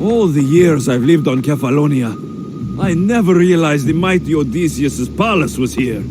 All the years I've lived on Kefalonia, I never realized the mighty Odysseus' palace was here.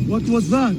What was that?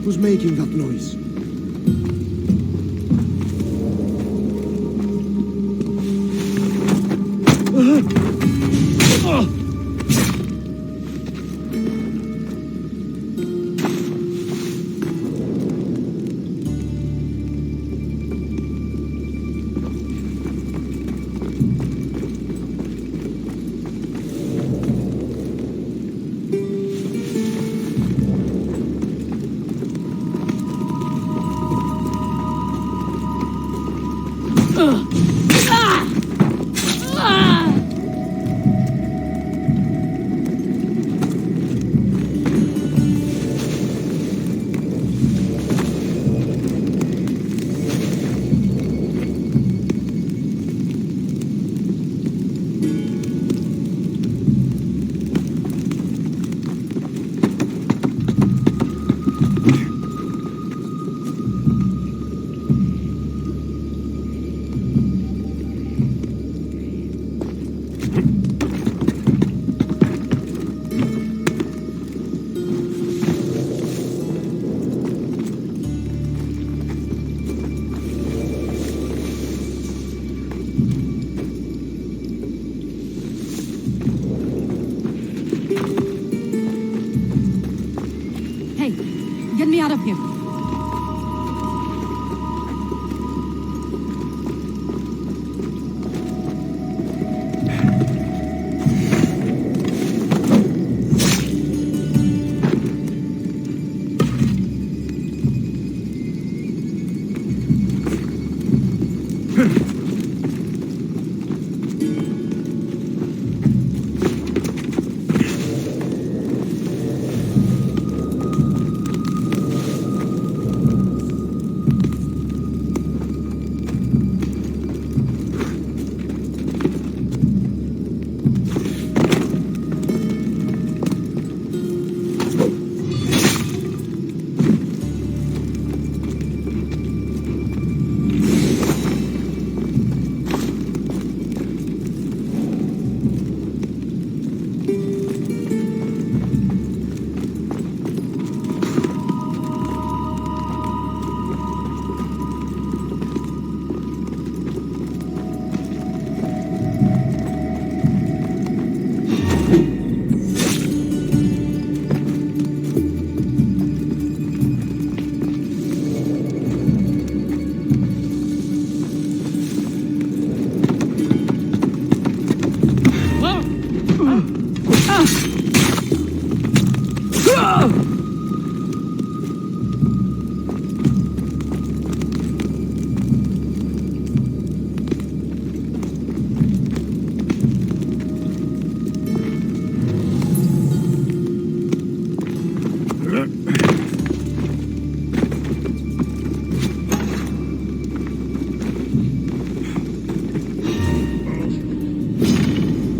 Who's making that noise? him.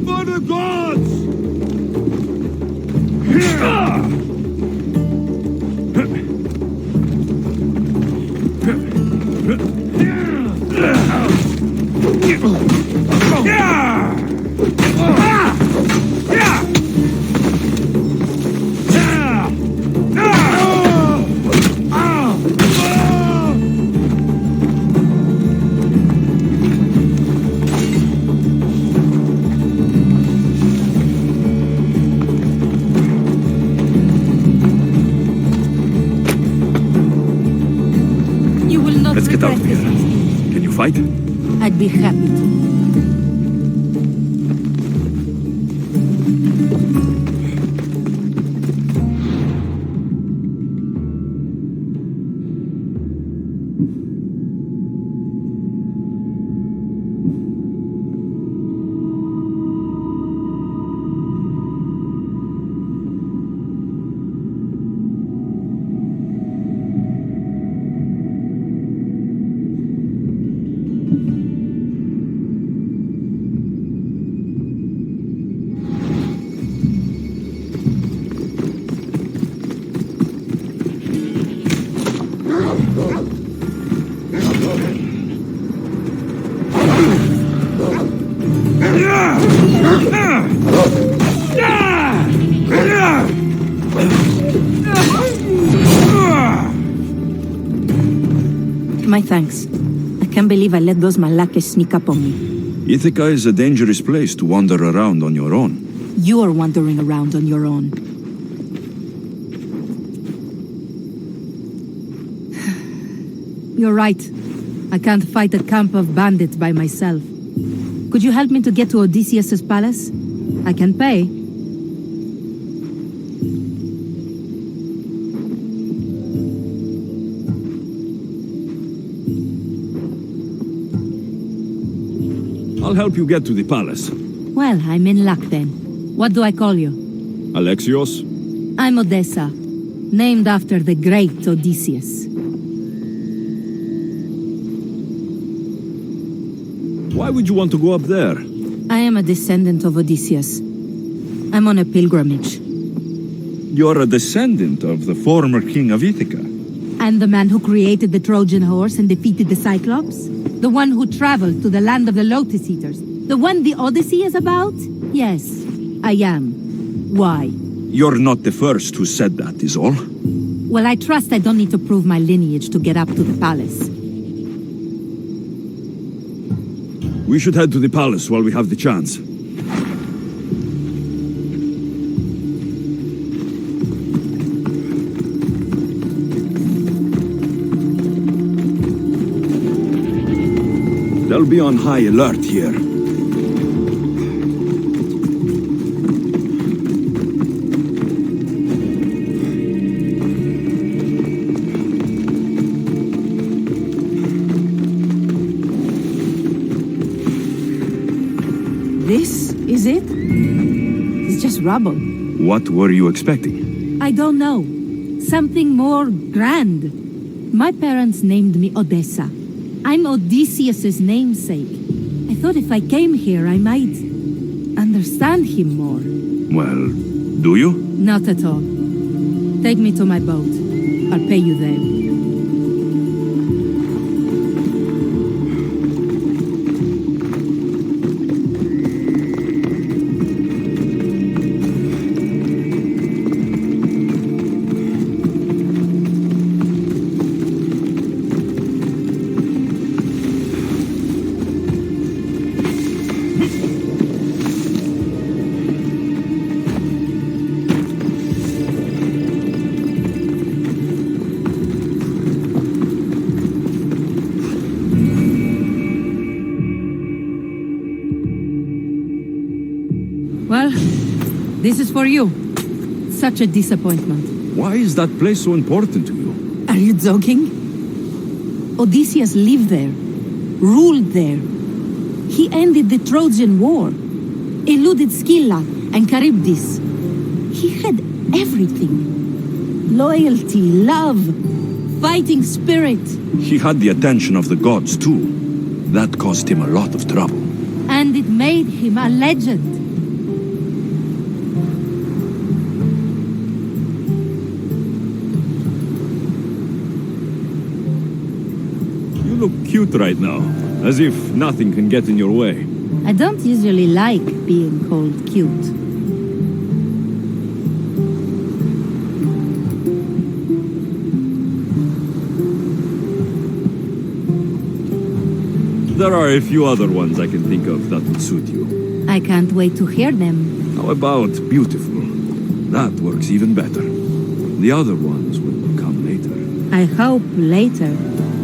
For the gods! You will not Let's get out of regret here. this. Can you fight? I'd be happy to. My thanks. I can't believe I let those Malakas sneak up on me. Ithaca is a dangerous place to wander around on your own. You're wandering around on your own. You're right. I can't fight a camp of bandits by myself. Could you help me to get to Odysseus's palace? I can pay. I'll help you get to the palace. Well, I'm in luck then. What do I call you? Alexios? I'm Odessa, named after the great Odysseus. Why would you want to go up there? I am a descendant of Odysseus. I'm on a pilgrimage. You're a descendant of the former king of Ithaca. And the man who created the Trojan horse and defeated the Cyclops? The one who traveled to the land of the Lotus Eaters? The one the Odyssey is about? Yes, I am. Why? You're not the first who said that, is all. Well, I trust I don't need to prove my lineage to get up to the palace. We should head to the palace while we have the chance. be on high alert here. This is it? It's just rubble. What were you expecting? I don't know. Something more grand. My parents named me Odessa. I'm Odysseus's namesake. I thought if I came here, I might understand him more. Well, do you? Not at all. Take me to my boat. I'll pay you there. Well, this is for you. Such a disappointment. Why is that place so important to you? Are you joking? Odysseus lived there, ruled there. He ended the Trojan War, eluded Scylla and Charybdis. He had everything. Loyalty, love, fighting spirit. He had the attention of the gods, too. That caused him a lot of trouble. And it made him a legend. You look cute right now, as if nothing can get in your way. I don't usually like being called cute. There are a few other ones I can think of that would suit you. I can't wait to hear them. How about beautiful? That works even better. The other ones will come later. I hope later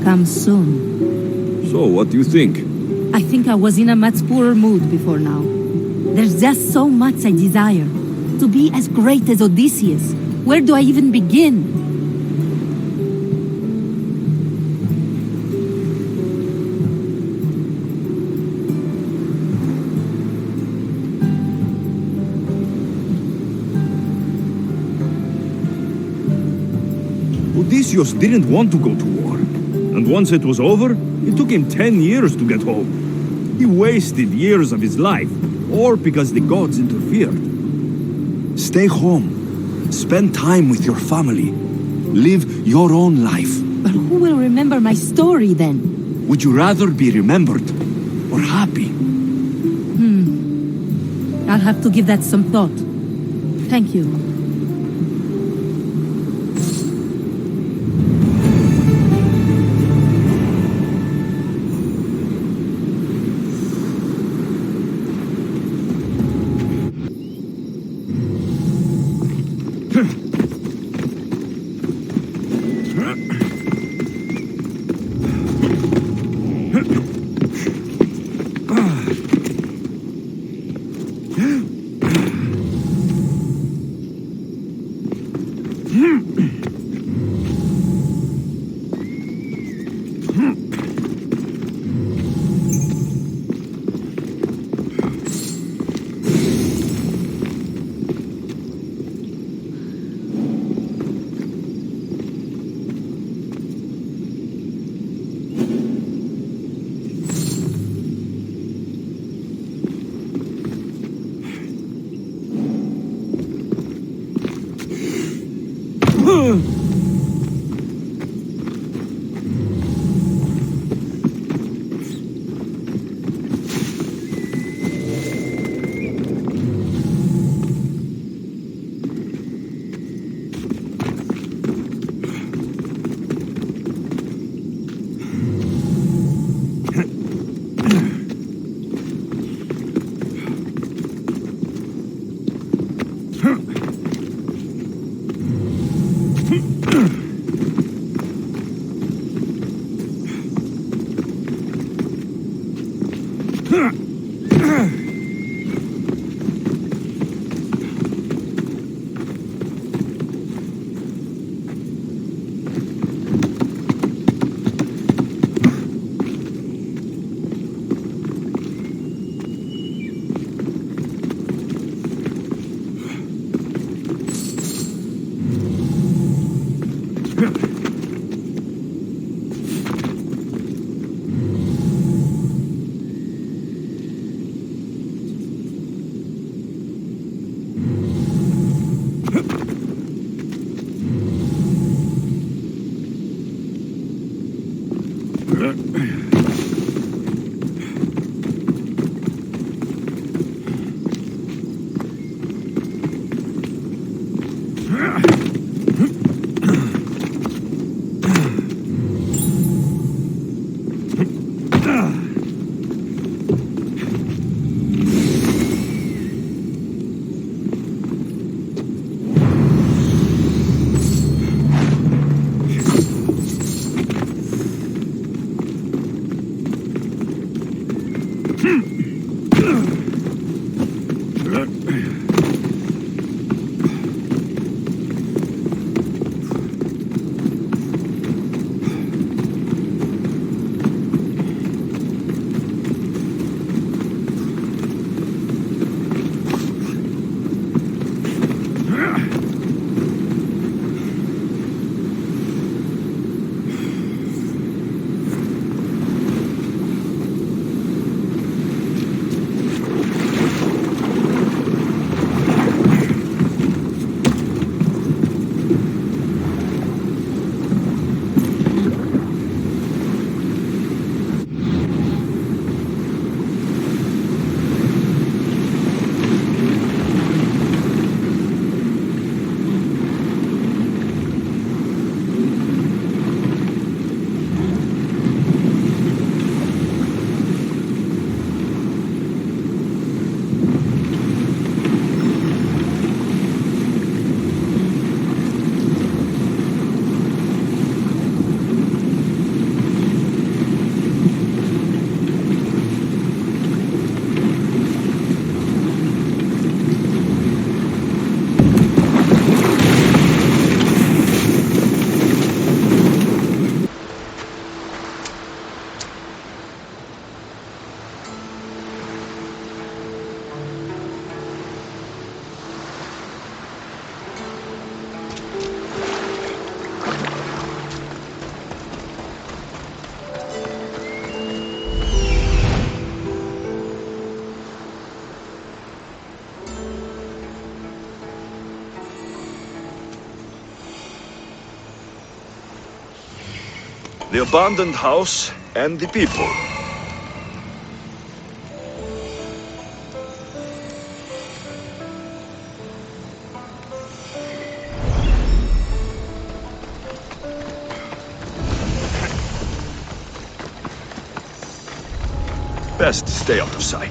comes soon. So, what do you think? I think I was in a much poorer mood before now. There's just so much I desire. To be as great as Odysseus. Where do I even begin? Odysseus didn't want to go to war. And once it was over, it took him 10 years to get home. He wasted years of his life, all because the gods interfered. Stay home. Spend time with your family. Live your own life. But who will remember my story then? Would you rather be remembered or happy? I'll have to give that some thought. Thank you. The abandoned house and the people. Best stay out of sight.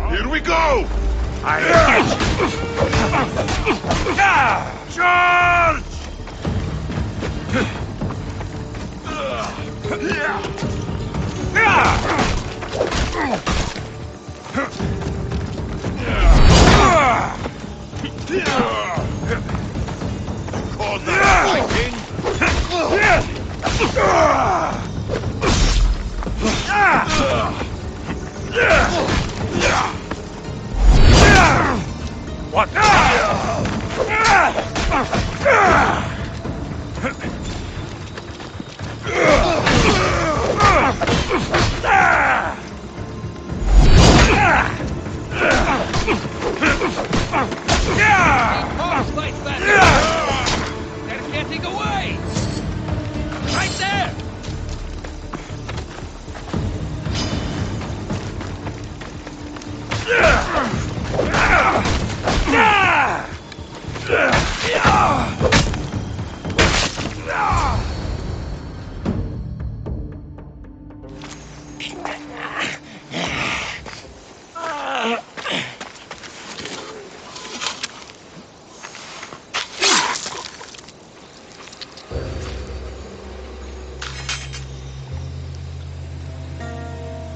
Here we go! Charge! Call that fighting? What? They're getting away! Right there!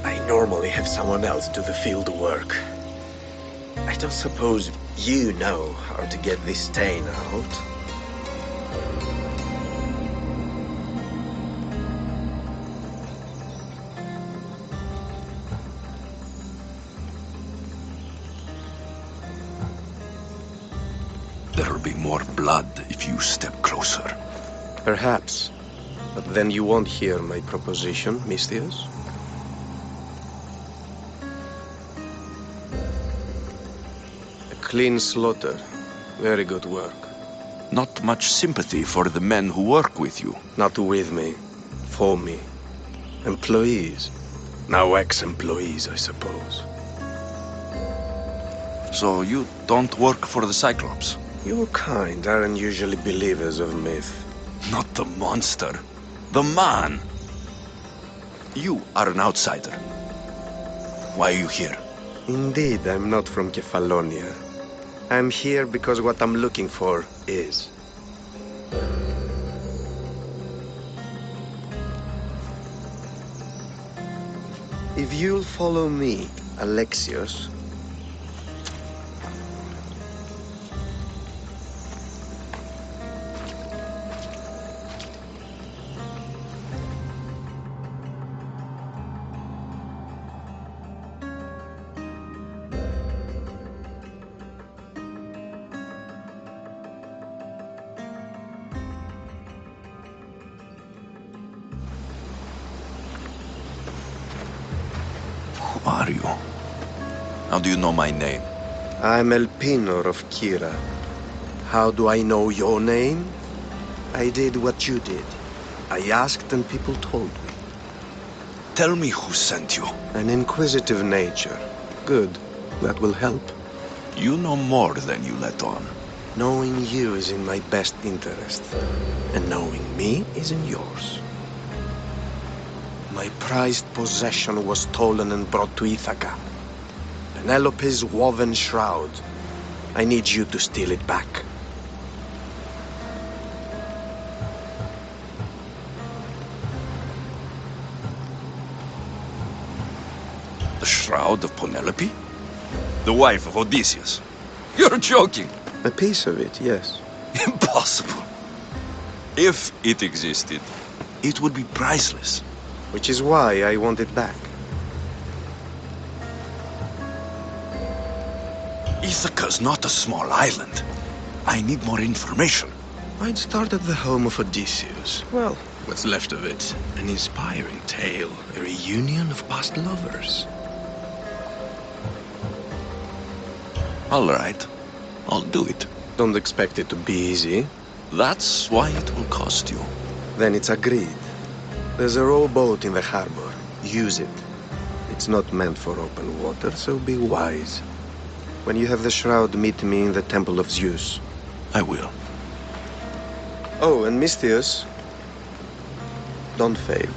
I normally have someone else do the field work. I don't suppose you know how to get this stain out? There'll be more blood if you step closer. Perhaps. But then you won't hear my proposition, Mistios. A clean slaughter. Very good work. Not much sympathy for the men who work with you. Not with me. For me. Employees. Now ex-employees, I suppose. So you don't work for the Cyclops? Your kind aren't usually believers of myth. Not the monster. The man. You are an outsider. Why are you here? Indeed, I'm not from Kefalonia. I'm here because what I'm looking for is. If you'll follow me, Alexios. Who are you? How do you know my name? I'm Elpinor of Kira. How do I know your name? I did what you did. I asked and people told me. Tell me who sent you. An inquisitive nature. Good. That will help. You know more than you let on. Knowing you is in my best interest. And knowing me is in yours. My prized possession was stolen and brought to Ithaca. Penelope's woven shroud. I need you to steal it back. The shroud of Penelope? The wife of Odysseus? You're joking! A piece of it, yes. Impossible. If it existed, it would be priceless. Which is why I want it back. Ithaca's not a small island. I need more information. I'd start at the home of Odysseus. Well, what's left of it. An inspiring tale. A reunion of past lovers. All right. I'll do it. Don't expect it to be easy. That's why it will cost you. Then it's agreed. There's a rowboat in the harbor. Use it. It's not meant for open water, so be wise. When you have the shroud, meet me in the Temple of Zeus. I will. Oh, and Mistios, don't fail.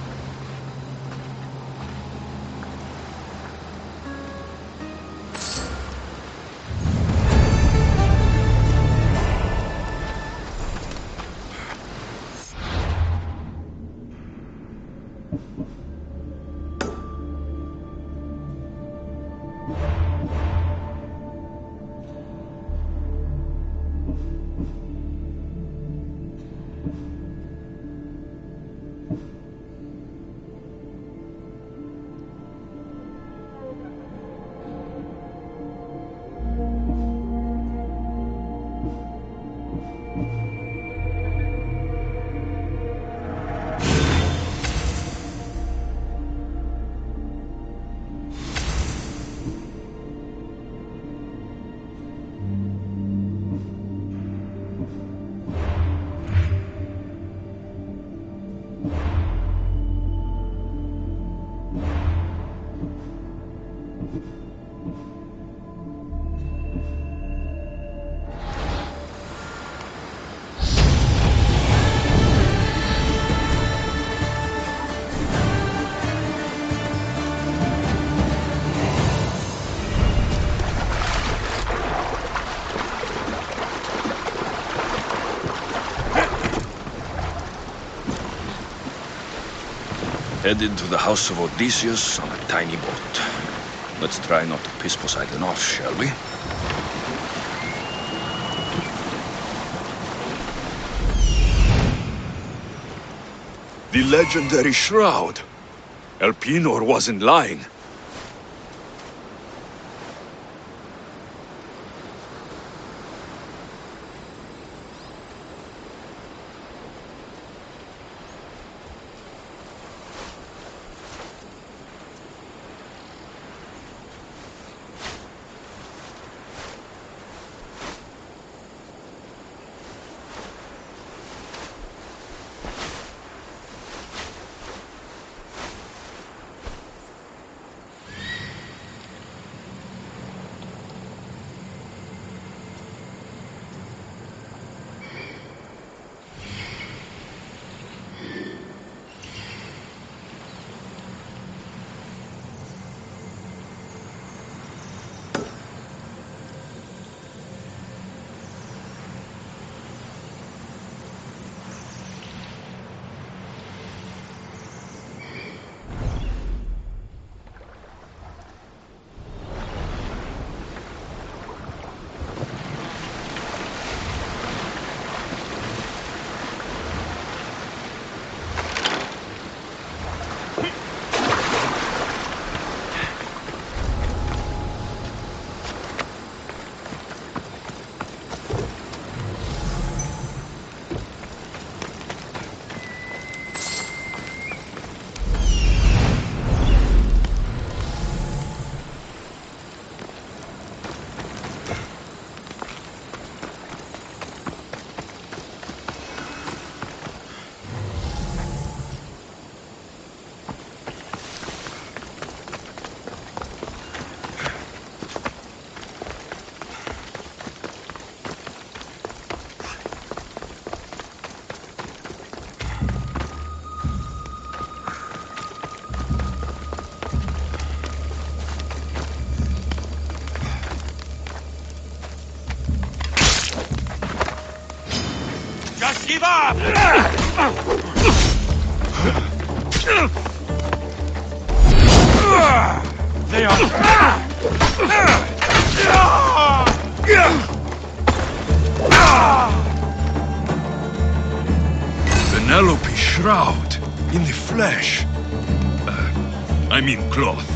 Headed to the house of Odysseus on a tiny boat. Let's try not to piss Poseidon off, shall we? The legendary shroud! Elpinor wasn't lying. Give up! They Penelope Shroud in the flesh. I mean cloth.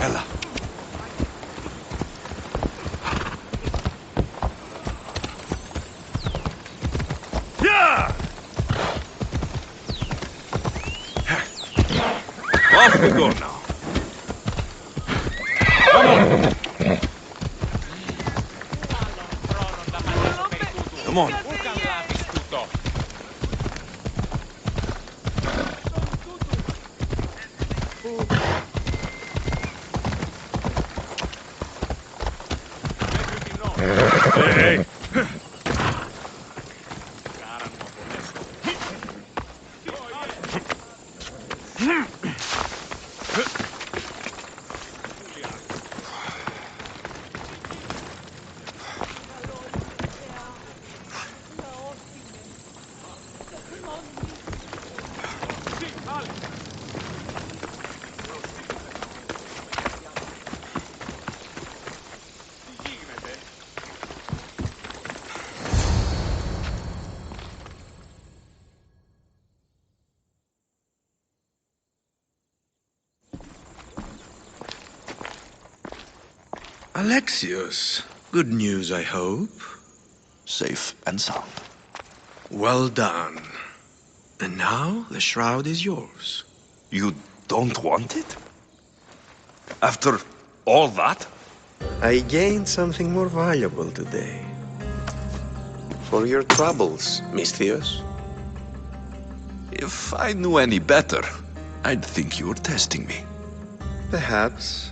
Ella. Yeah! Off we go now. Come on. Hey! Alexios, good news, I hope. Safe and sound. Well done. And now the shroud is yours. You don't want it? After all that? I gained something more valuable today. For your troubles, Misthios. If I knew any better, I'd think you were testing me. Perhaps.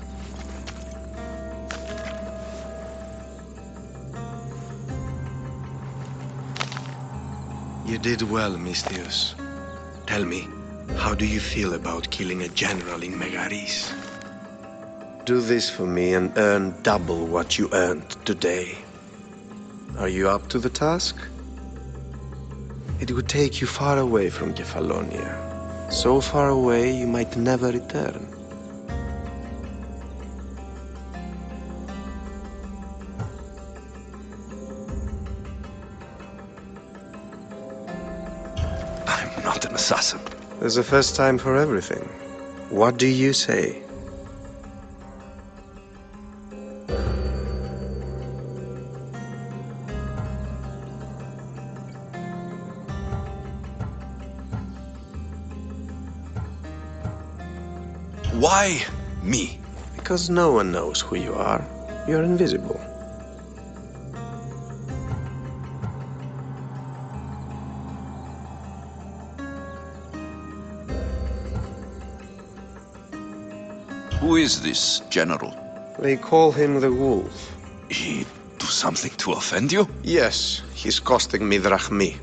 You did well, Misthios. Tell me, how do you feel about killing a general in Megaris? Do this for me and earn double what you earned today. Are you up to the task? It would take you far away from Kefalonia. So far away you might never return. I'm not an assassin. There's a first time for everything. What do you say? Why me? Because no one knows who you are. You're invisible. Who is this general? They call him the Wolf. He do something to offend you? Yes, he's costing me drachmi.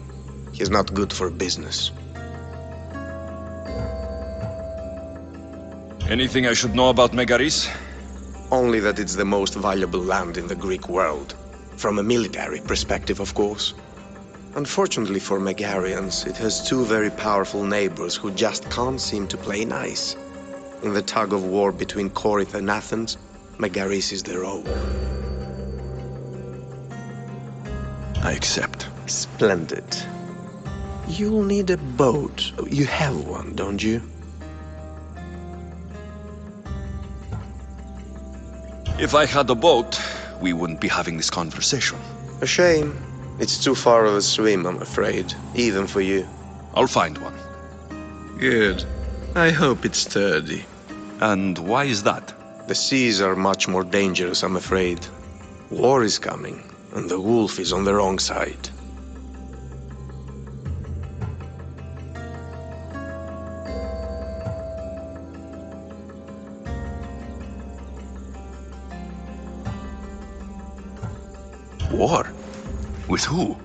He's not good for business. Anything I should know about Megaris? Only that it's the most valuable land in the Greek world. From a military perspective, of course. Unfortunately for Megarians, it has two very powerful neighbors who just can't seem to play nice. In the tug of war between Corinth and Athens, Megaris is the rogue. I accept. Splendid. You'll need a boat. You have one, don't you? If I had a boat, we wouldn't be having this conversation. A shame. It's too far of a swim, I'm afraid. Even for you. I'll find one. Good. I hope it's sturdy. And why is that? The seas are much more dangerous, I'm afraid. War is coming, and the wolf is on the wrong side. War? With who?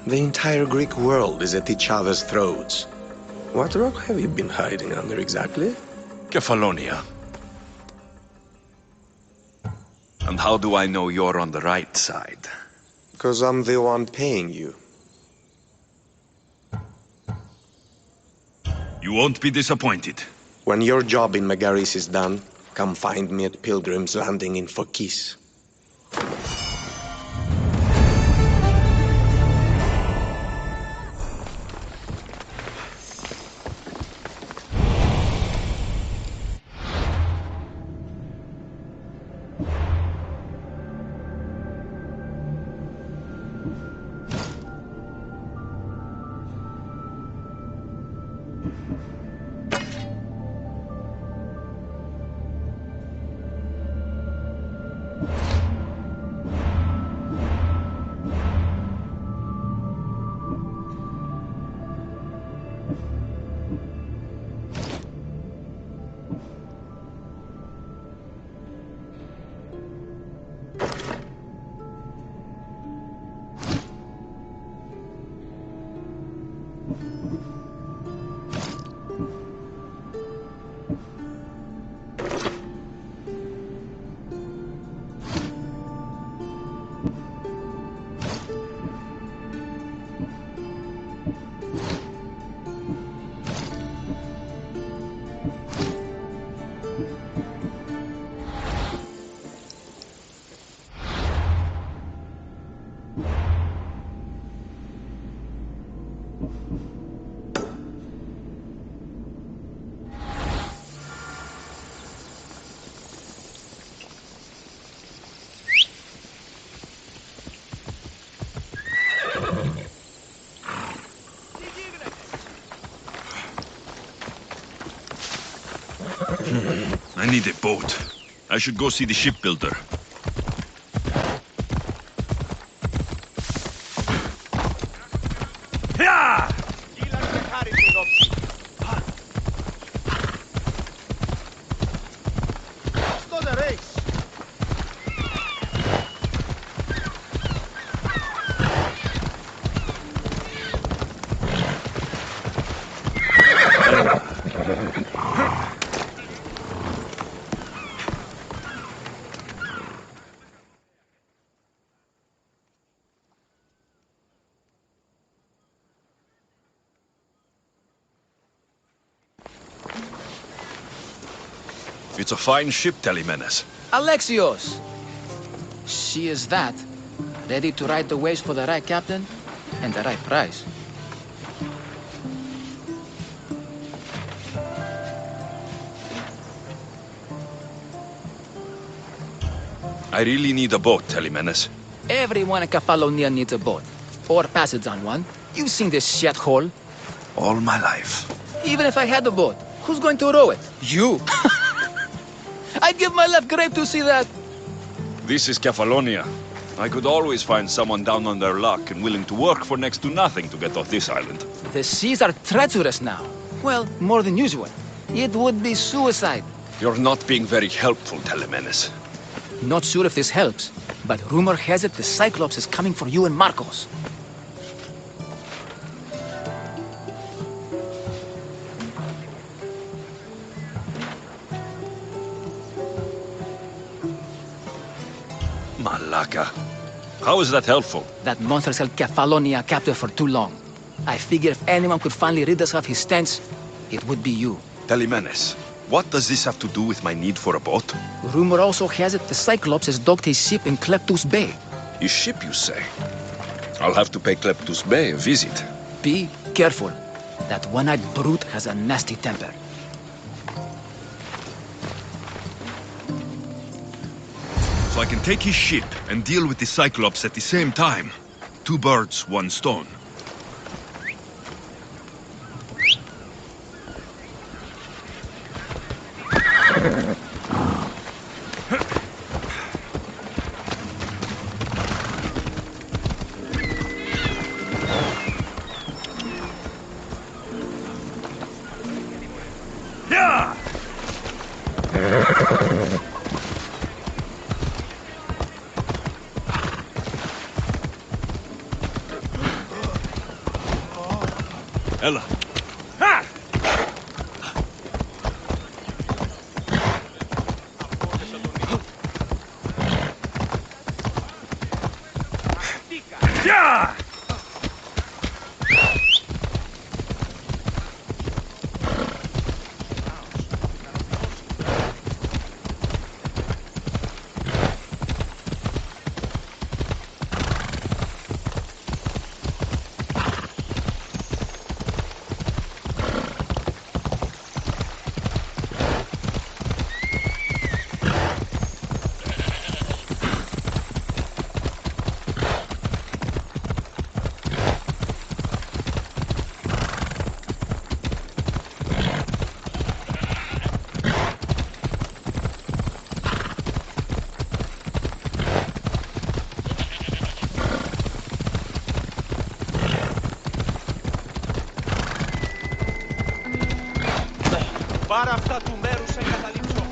The entire Greek world is at each other's throats. What rock have you been hiding under exactly? Kefalonia. And how do I know you're on the right side? Because I'm the one paying you. You won't be disappointed. When your job in Megaris is done, come find me at Pilgrim's Landing in Phokis. I need a boat. I should go see the shipbuilder. Yeah! It's a fine ship, Telemenes. Alexios! She is that. Ready to ride the waves for the right captain and the right price. I really need a boat, Telemenes. Everyone in Kefalonia needs a boat. Or passage on one. You've seen this shithole. All my life. Even if I had a boat, Who's going to row it? You? I'd give my left grape to see that. This is Kefalonia. I could always find someone down on their luck and willing to work for next to nothing to get off this island. The seas are treacherous now. Well, more than usual. It would be suicide. You're not being very helpful, Telemenes. Not sure if this helps, but rumor has it the Cyclops is coming for you and Marcos. Malaka. How is that helpful? That monster's held Kefalonia captive for too long. I figure if anyone could finally rid us of his stench, it would be you. Telemenes, what does this have to do with my need for a boat? Rumor also has it the Cyclops has docked his ship in Kleptus Bay. His ship, you say? I'll have to pay Kleptus Bay a visit. Be careful. That one-eyed brute has a nasty temper. So I can take his ship and deal with the Cyclops at the same time. 2 birds, 1 stone. Yeah! Ella. Ha! Yeah! Πάρε αυτά του μέρους σε καταλήψω.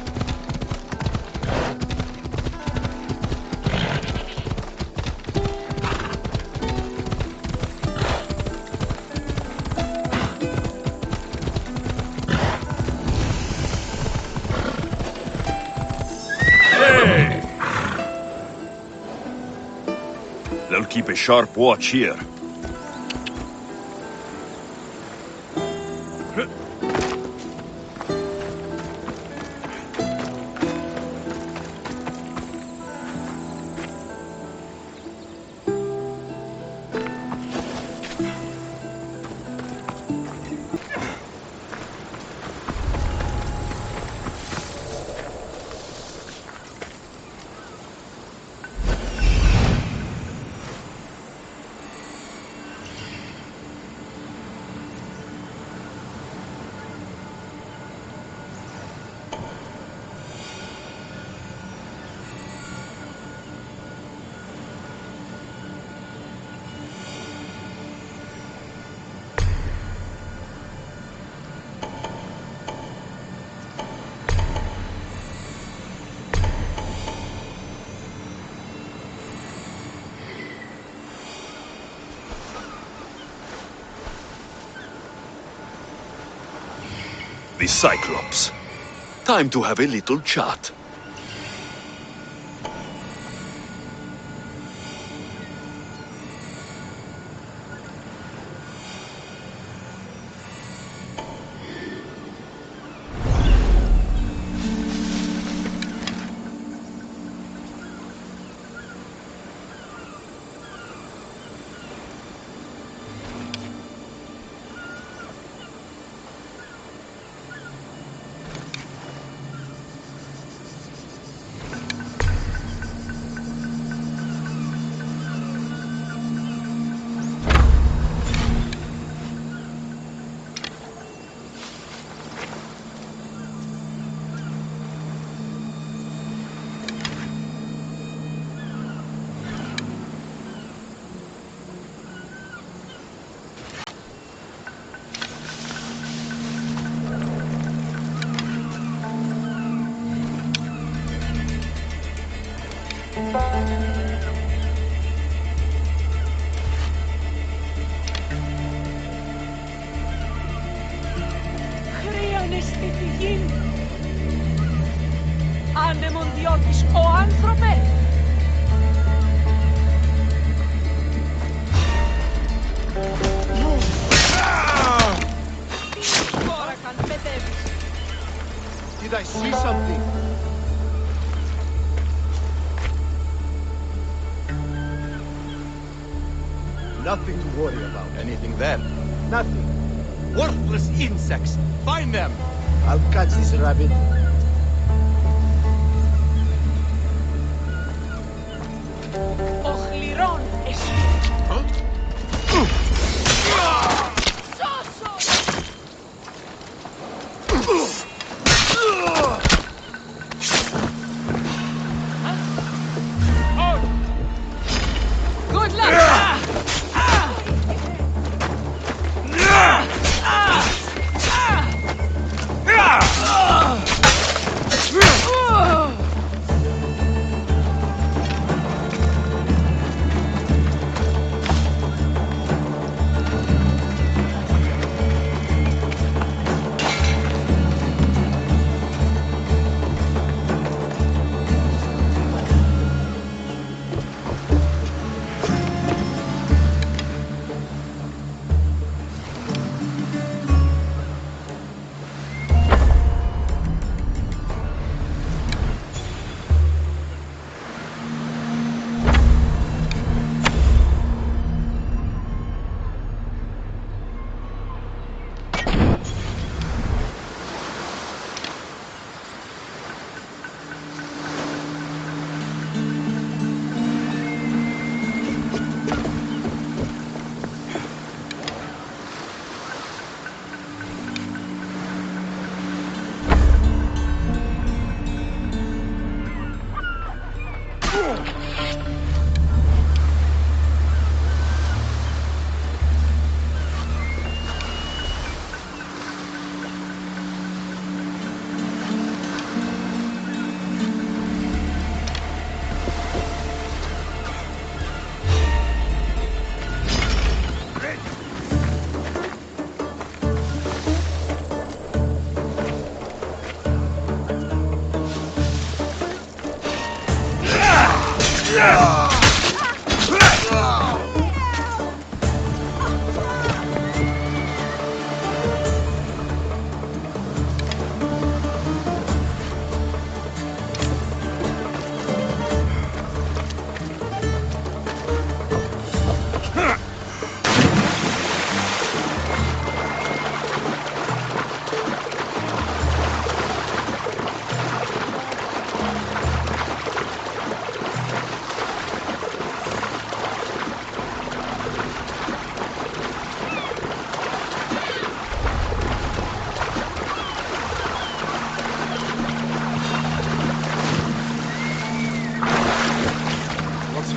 They'll keep a sharp watch here. The Cyclops. Time to have a little chat. τι γίνει. Ανεμονδιώτης ο άνθρωπε. Τι τώρα καν παιδεύεις. Did I see something? Nothing to worry about. Anything there? Nothing. Worthless insects! Find them! I'll catch this rabbit. Οχληρών εσύ. Σώσο! Good luck!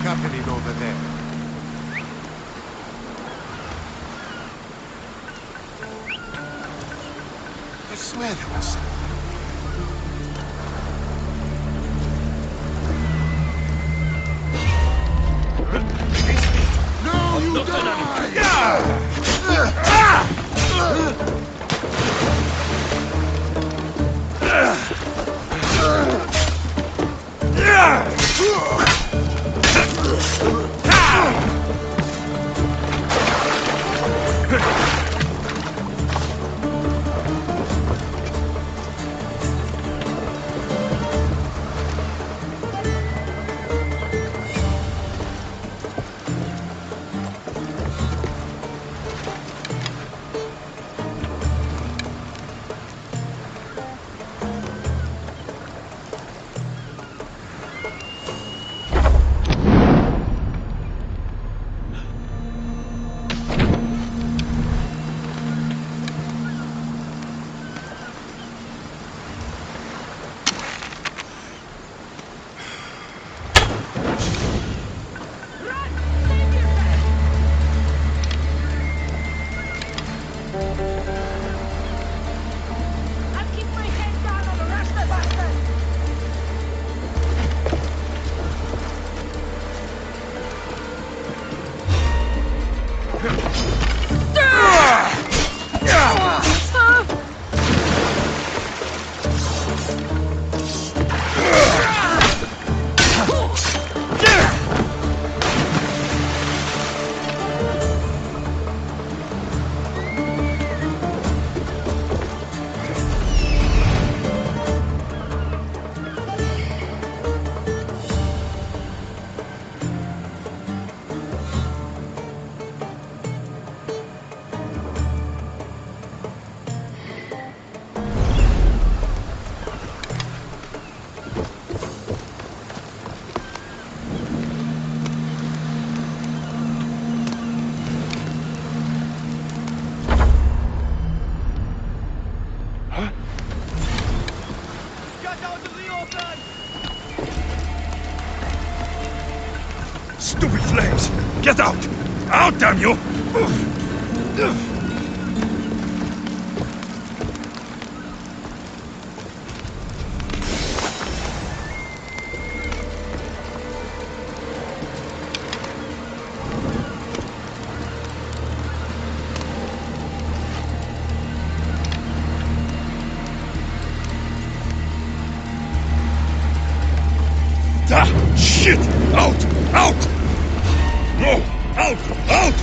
Happening over there. I swear there was something. No, you die! flames! Get out! Out, damn you! Ah, shit! Out! Out! No! Out! Out!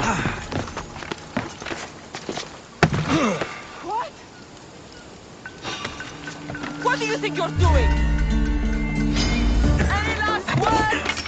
Ah! What? What do you think you're doing? Any last words?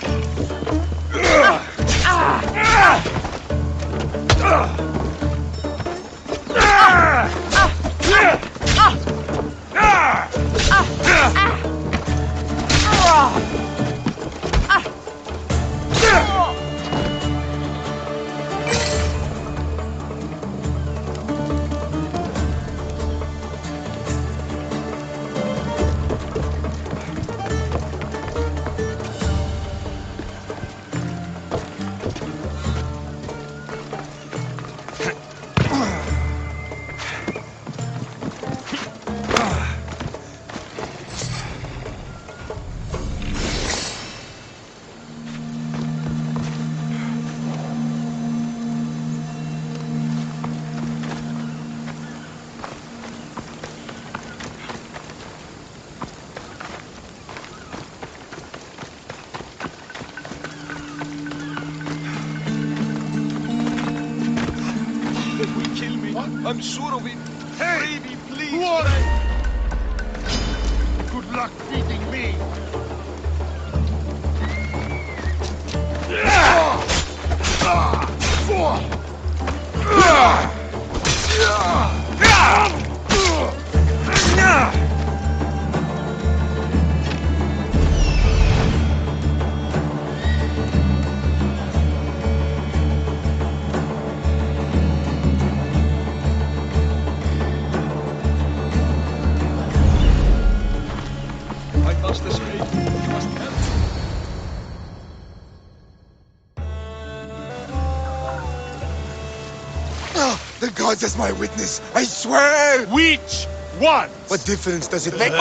I'm sure of it. Hey! Free me, please. Who are Good luck beating me! I must escape. You must help me. The gods as my witness, I swear! Which one? What difference does it make?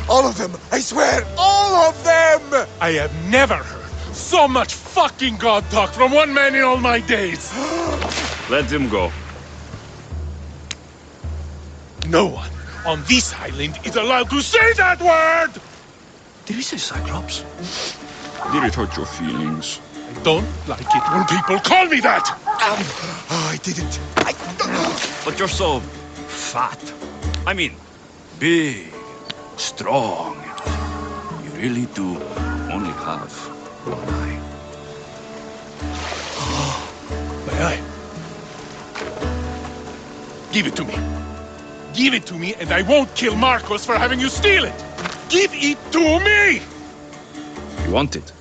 All of them! I swear, all of them! I have never heard so much fucking God talk from one man in all my days. Let him go. No one on this island is allowed to say that word! Did he say Cyclops? Did it hurt your feelings? I don't like it when people call me that! Oh, I didn't. But you're so fat. I mean, big, strong. You really do only have one eye. My eye. Give it to me. Give it to me and I won't kill Marcos for having you steal it! Give it to me! You want it?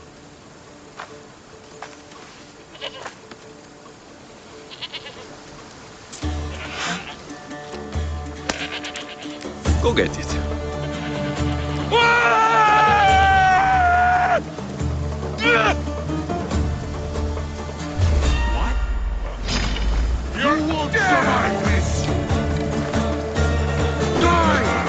Go get it. What? You won't survive this! Die!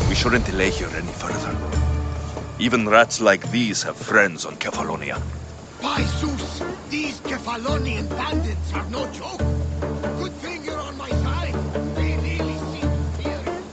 We shouldn't delay here any further. Even rats like these have friends on Kefalonia. By Zeus, these Kefalonian bandits are no joke. Good thing you're on my side. They really seem to fear you.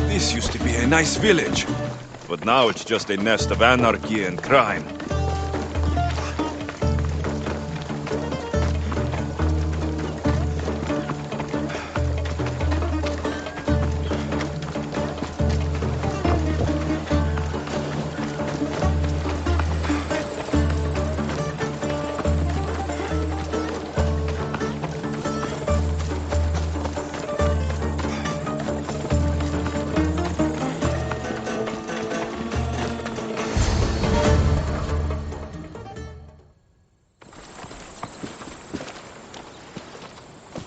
This used to be a nice village, but now it's just a nest of anarchy and crime.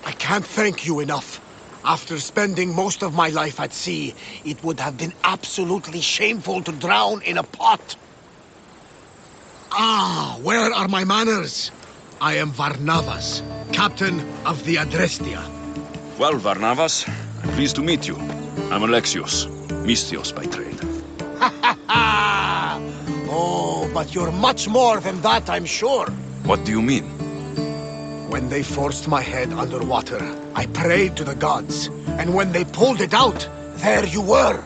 I can't thank you enough. After spending most of my life at sea, it would have been absolutely shameful to drown in a pot. Ah, where are my manners? I am Varnavas, captain of the Adrestia. Well, Varnavas, I'm pleased to meet you. I'm Alexios, Mystios by trade. Oh, but you're much more than that, I'm sure. What do you mean? When they forced my head underwater, I prayed to the gods. And when they pulled it out, there you were.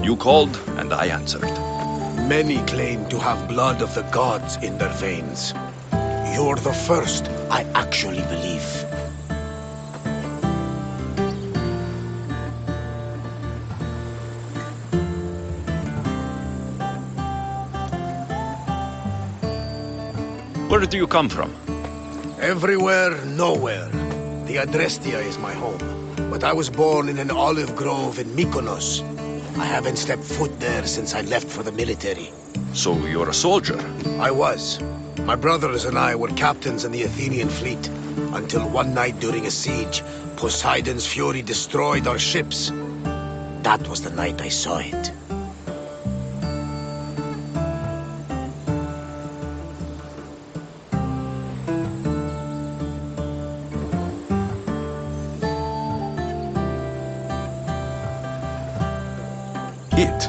You called, and I answered. Many claim to have blood of the gods in their veins. You're the first I actually believe. Where do you come from? Everywhere, nowhere. The Adrestia is my home. But I was born in an olive grove in Mykonos. I haven't stepped foot there since I left for the military. So you're a soldier? I was. My brothers and I were captains in the Athenian fleet. Until one night during a siege, Poseidon's fury destroyed our ships. That was the night I saw it. It?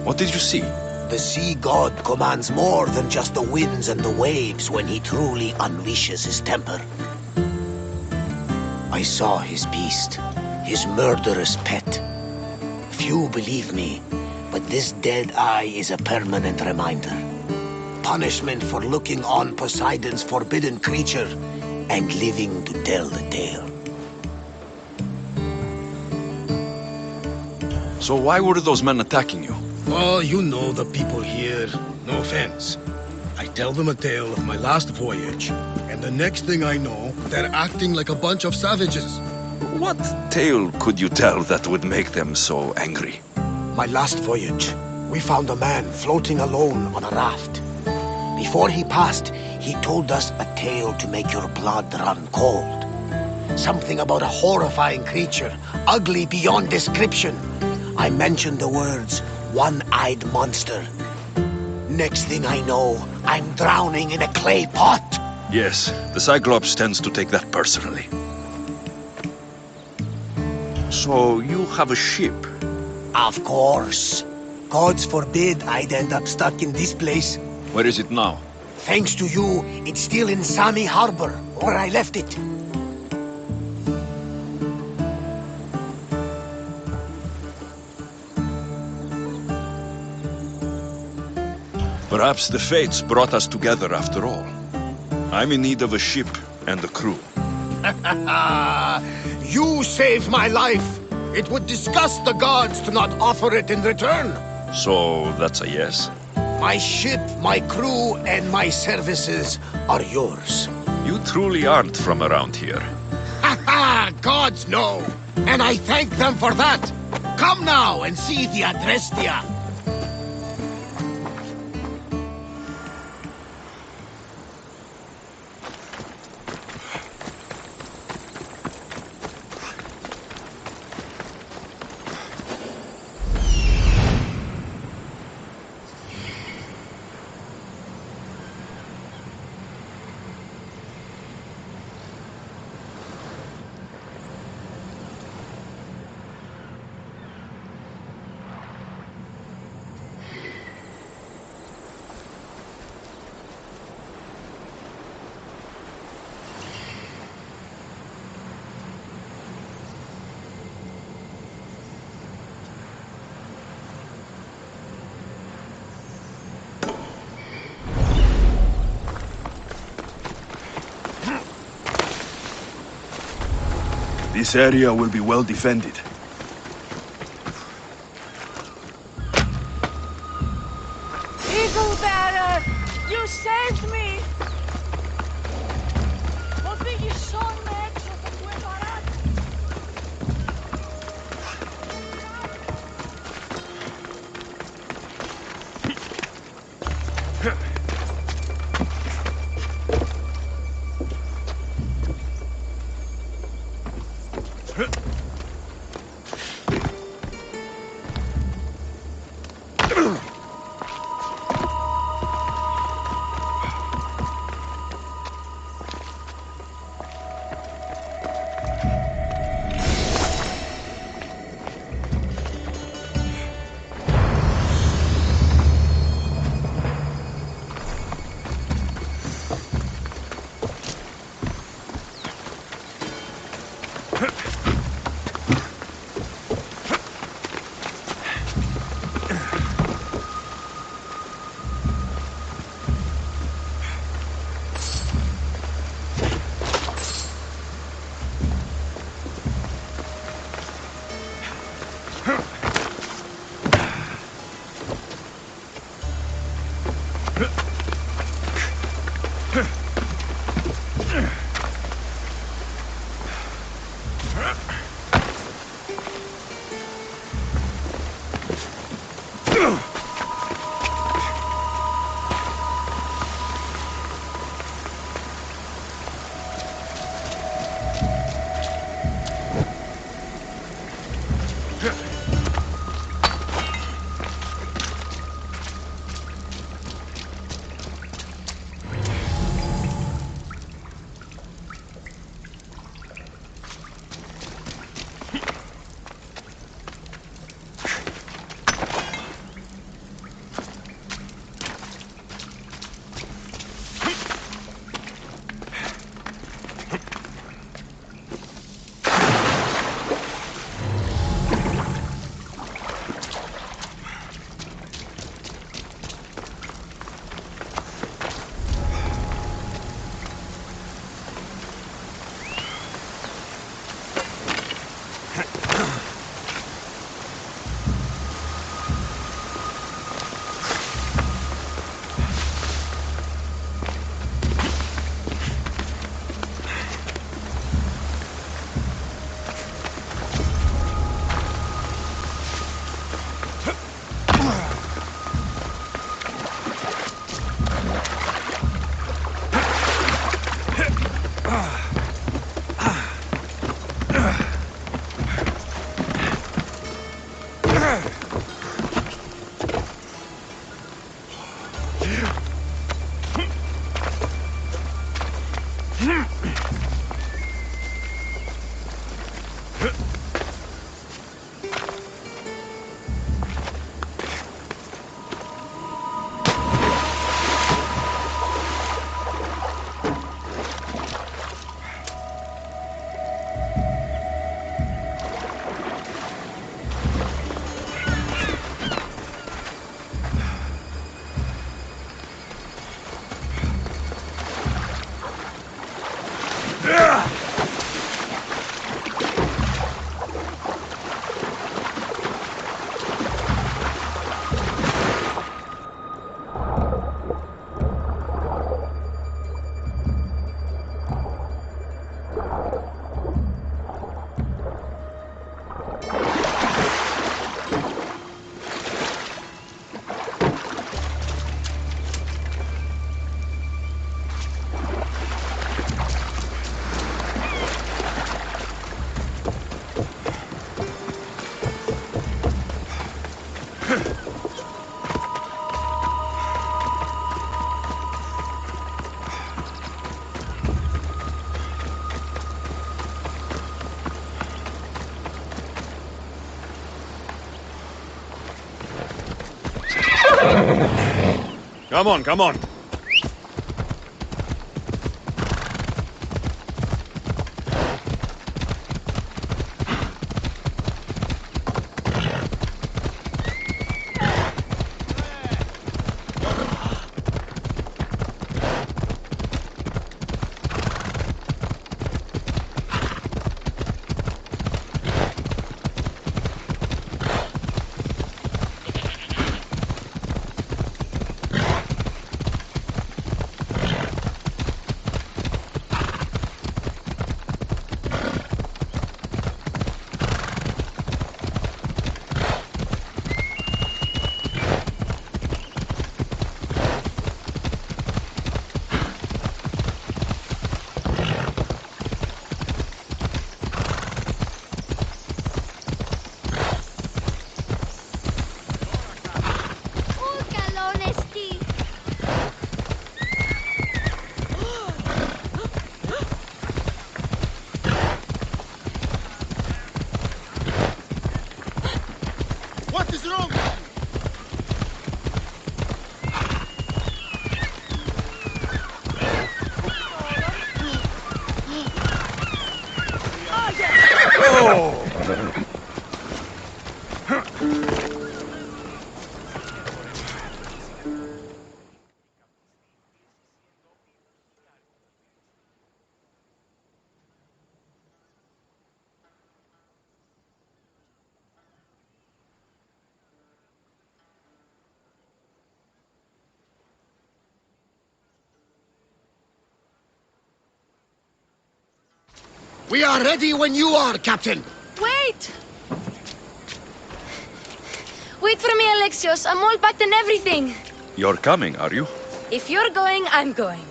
What did you see? The sea god commands more than just the winds and the waves when he truly unleashes his temper. I saw his beast, his murderous pet. Few believe me, but this dead eye is a permanent reminder. Punishment for looking on Poseidon's forbidden creature and living to tell the tale. So why were those men attacking you? Oh, you know the people here. No offense. I tell them a tale of my last voyage, and the next thing I know, they're acting like a bunch of savages. What tale could you tell that would make them so angry? My last voyage, we found a man floating alone on a raft. Before he passed, he told us a tale to make your blood run cold. Something about a horrifying creature, ugly beyond description. I mentioned the words, one-eyed monster. Next thing I know, I'm drowning in a clay pot. Yes, the Cyclops tends to take that personally. So you have a ship? Of course. Gods forbid I'd end up stuck in this place. Where is it now? Thanks to you, it's still in Sami Harbor, where I left it. Perhaps the fates brought us together after all. I'm in need of a ship and a crew. You saved my life. It would disgust the gods to not offer it in return. So that's a yes? My ship, my crew, and my services are yours. You truly aren't from around here. Ha ha! Gods know! And I thank them for that! Come now and see the Adrestia! This area will be well defended. Eagle Bearer! You saved me! Οδήγησόν με έξω από το εμπαράτη! Come on, come on. What is wrong with you? We are ready when you are, Captain. Wait! Wait for me, Alexios. I'm all packed and everything. You're coming, are you? If you're going, I'm going.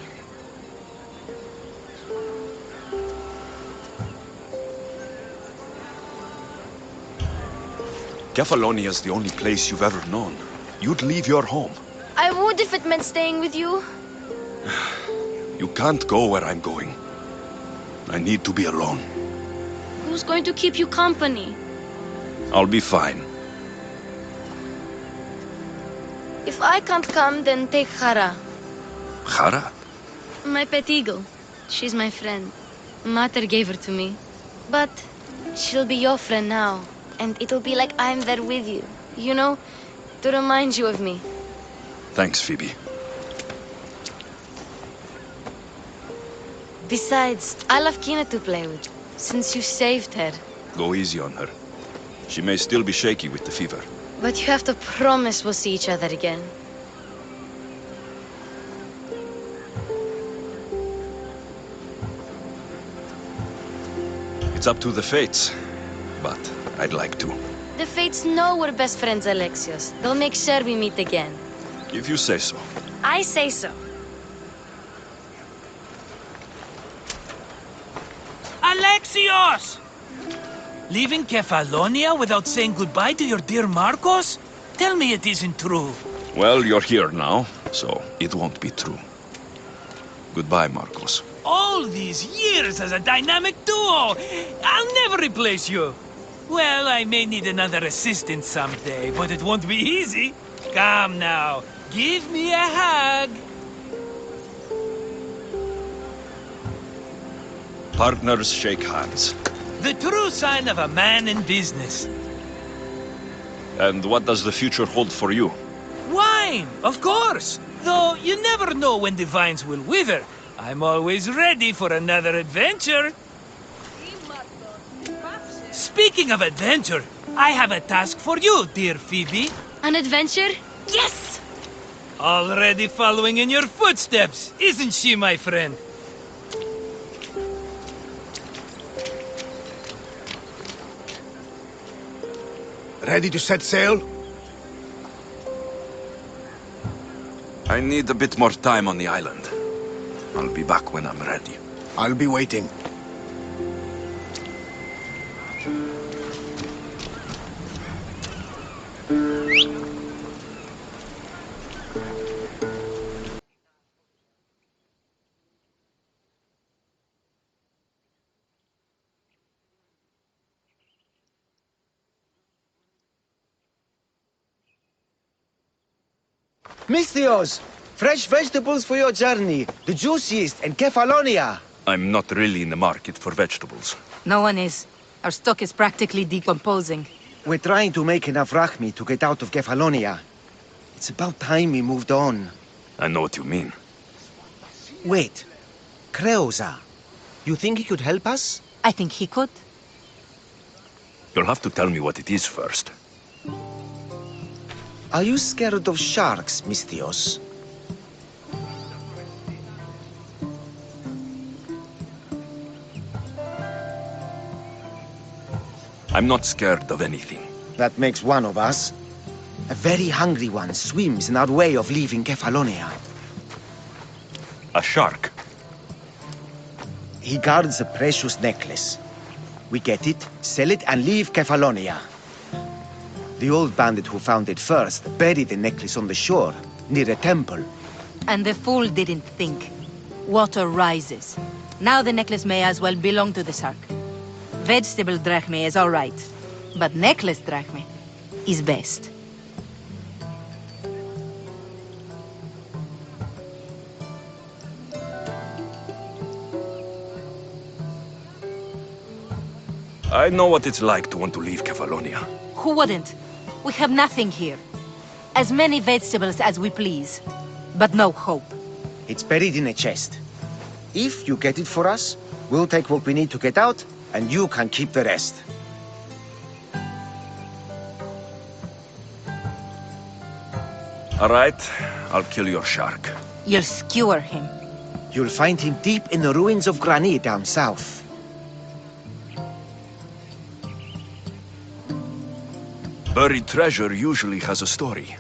Kefalonia is the only place you've ever known. You'd leave your home. I would if it meant staying with you. You can't go where I'm going. I need to be alone. Who's going to keep you company? I'll be fine. If I can't come, then take Hara, Hara? my pet eagle. She's my friend. Mater gave her to me. But she'll be your friend now. And it'll be like I'm there with you. You know, to remind you of me. Thanks, Phoebe. Besides, I love Kina to play with, since you saved her. Go easy on her. She may still be shaky with the fever. But you have to promise we'll see each other again. It's up to the fates, but I'd like to. The Fates know we're best friends, Alexios. They'll make sure we meet again. If you say so. I say so. Alexios! Leaving Kefalonia without saying goodbye to your dear Marcos? Tell me it isn't true. Well, you're here now, so it won't be true. Goodbye, Marcos. All these years as a dynamic duo! I'll never replace you! Well, I may need another assistant someday, but it won't be easy. Come now, give me a hug. Partners shake hands. The true sign of a man in business. And what does the future hold for you? Wine, of course. Though you never know when the vines will wither. I'm always ready for another adventure. Speaking of adventure, I have a task for you, dear Phoebe. An adventure? Yes! Already following in your footsteps, isn't she, my friend? Ready to set sail? I need a bit more time on the island. I'll be back when I'm ready. I'll be waiting. Mythios! Fresh vegetables for your journey. The juiciest in Kefalonia. I'm not really in the market for vegetables. No one is. Our stock is practically decomposing. We're trying to make enough rachmi to get out of Kefalonia. It's about time we moved on. I know what you mean. Wait. Creosa. You think he could help us? I think he could. You'll have to tell me what it is first. Are you scared of sharks, Mistios? I'm not scared of anything. That makes one of us. A very hungry one swims in our way of leaving Kefalonia. A shark? He guards a precious necklace. We get it, sell it, and leave Kefalonia. The old bandit who found it first buried the necklace on the shore, near a temple. And the fool didn't think. Water rises. Now the necklace may as well belong to the shark. Vegetable drachme is all right, but necklace drachme is best. I know what it's like to want to leave Kefalonia. Who wouldn't? We have nothing here. As many vegetables as we please, but no hope. It's buried in a chest. If you get it for us, we'll take what we need to get out, and you can keep the rest. All right, I'll kill your shark. You'll skewer him. You'll find him deep in the ruins of Granit down south. Buried treasure usually has a story.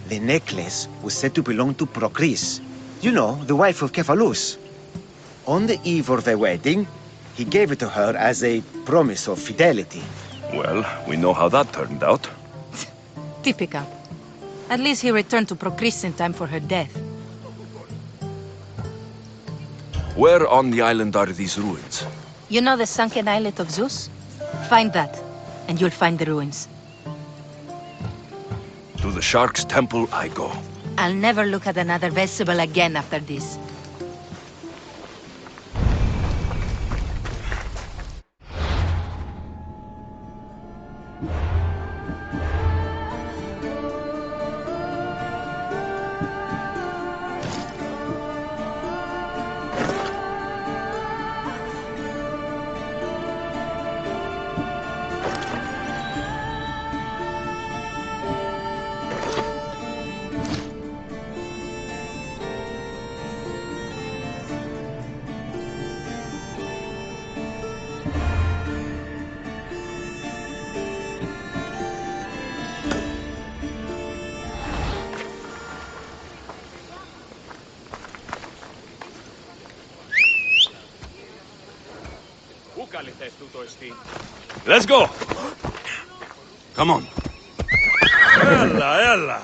The necklace was said to belong to Procris. You know, the wife of Cephalus. On the eve of their wedding, he gave it to her as a promise of fidelity. Well, we know how that turned out. Typical. At least he returned to Procris in time for her death. Where on the island are these ruins? You know the sunken islet of Zeus? Find that, and you'll find the ruins. To the shark's temple I go. I'll never look at another vegetable again after this. Let's go! Come on. Ella, ella.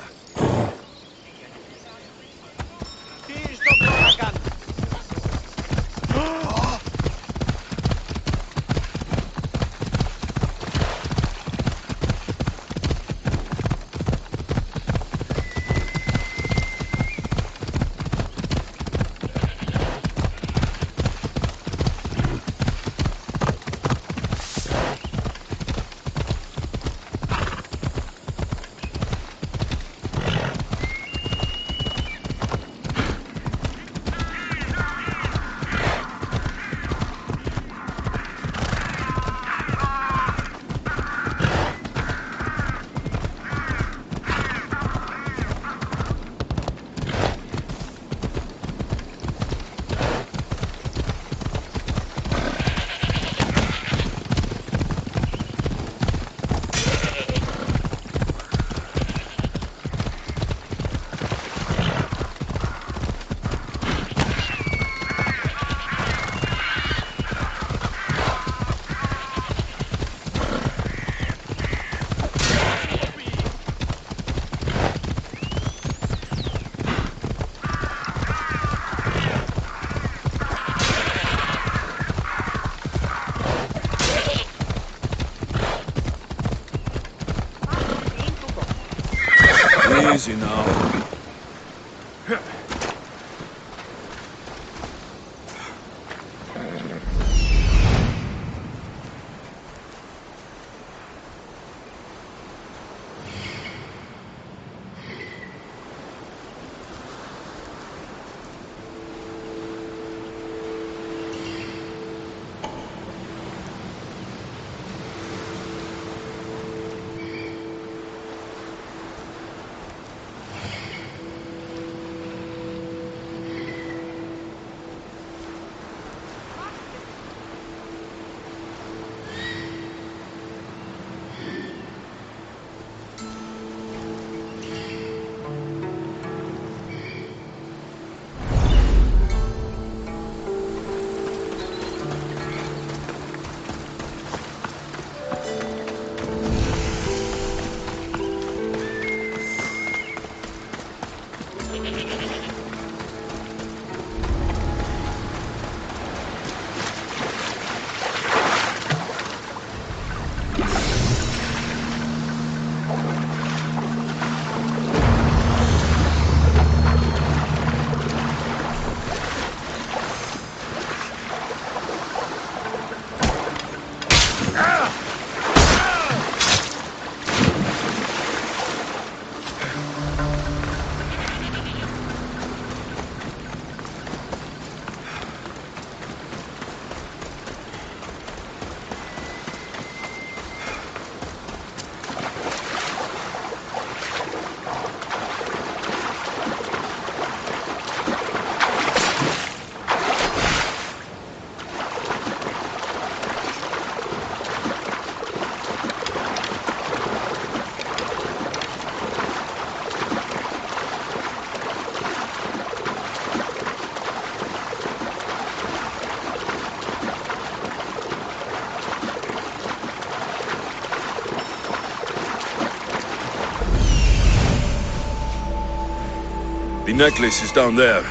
Easy now. The necklace is down there.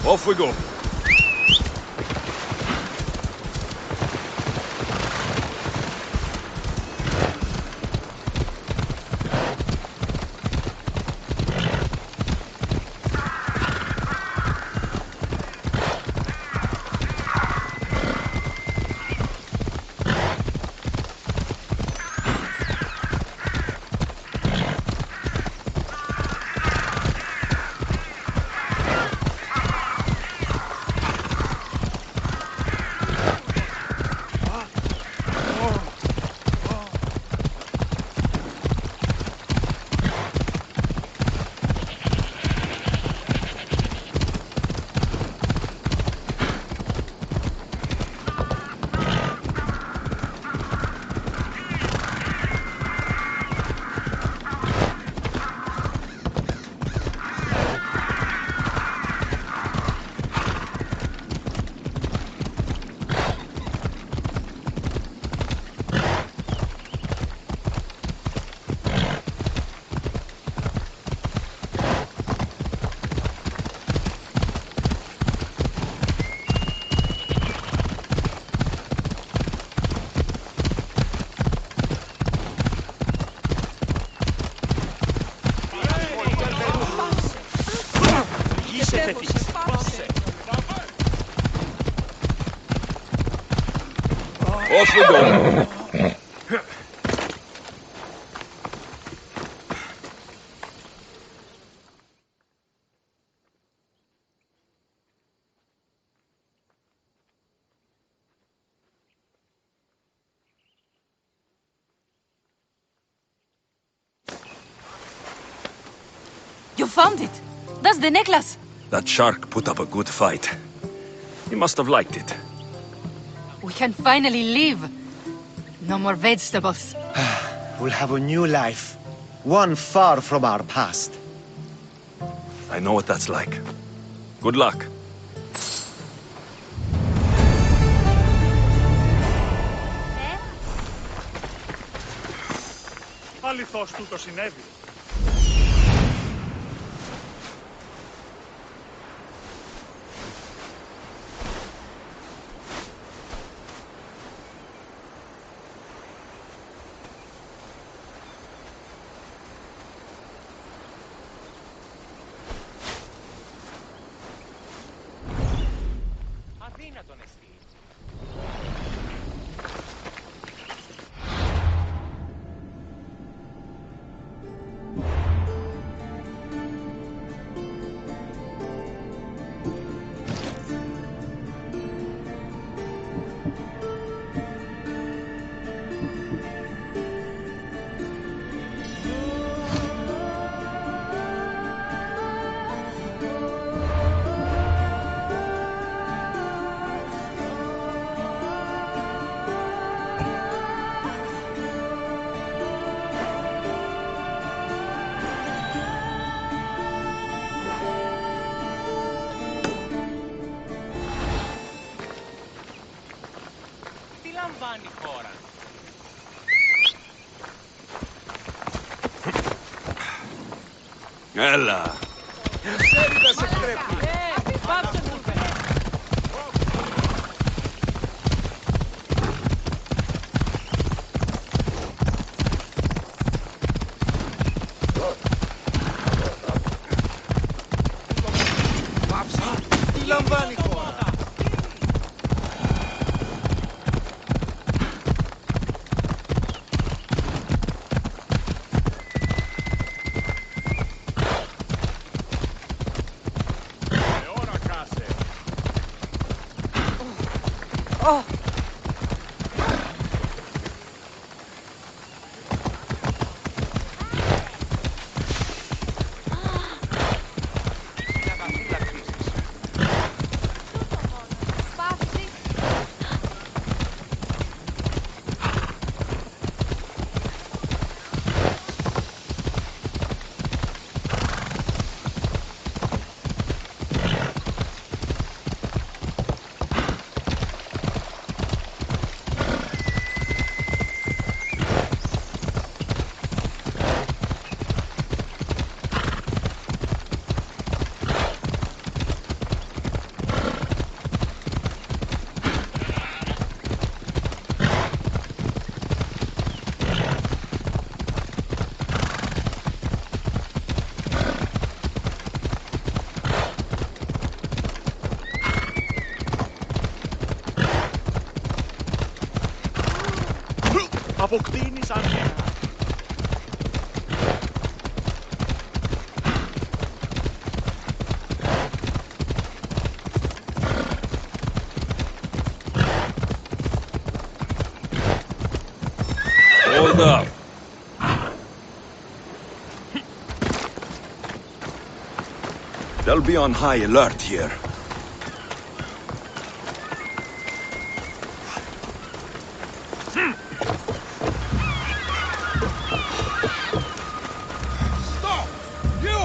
Off we go. Off we go. You found it! That's the necklace! That shark put up a good fight. He must have liked it. We can finally leave. No more vegetables. We'll have a new life. One far from our past. I know what that's like. Good luck. Αληθώς του το συνέβη. Αδύνατον εστί. Ella. Αποκτήνεις ανένα. Hold up. They'll be on high alert here. Stop! You!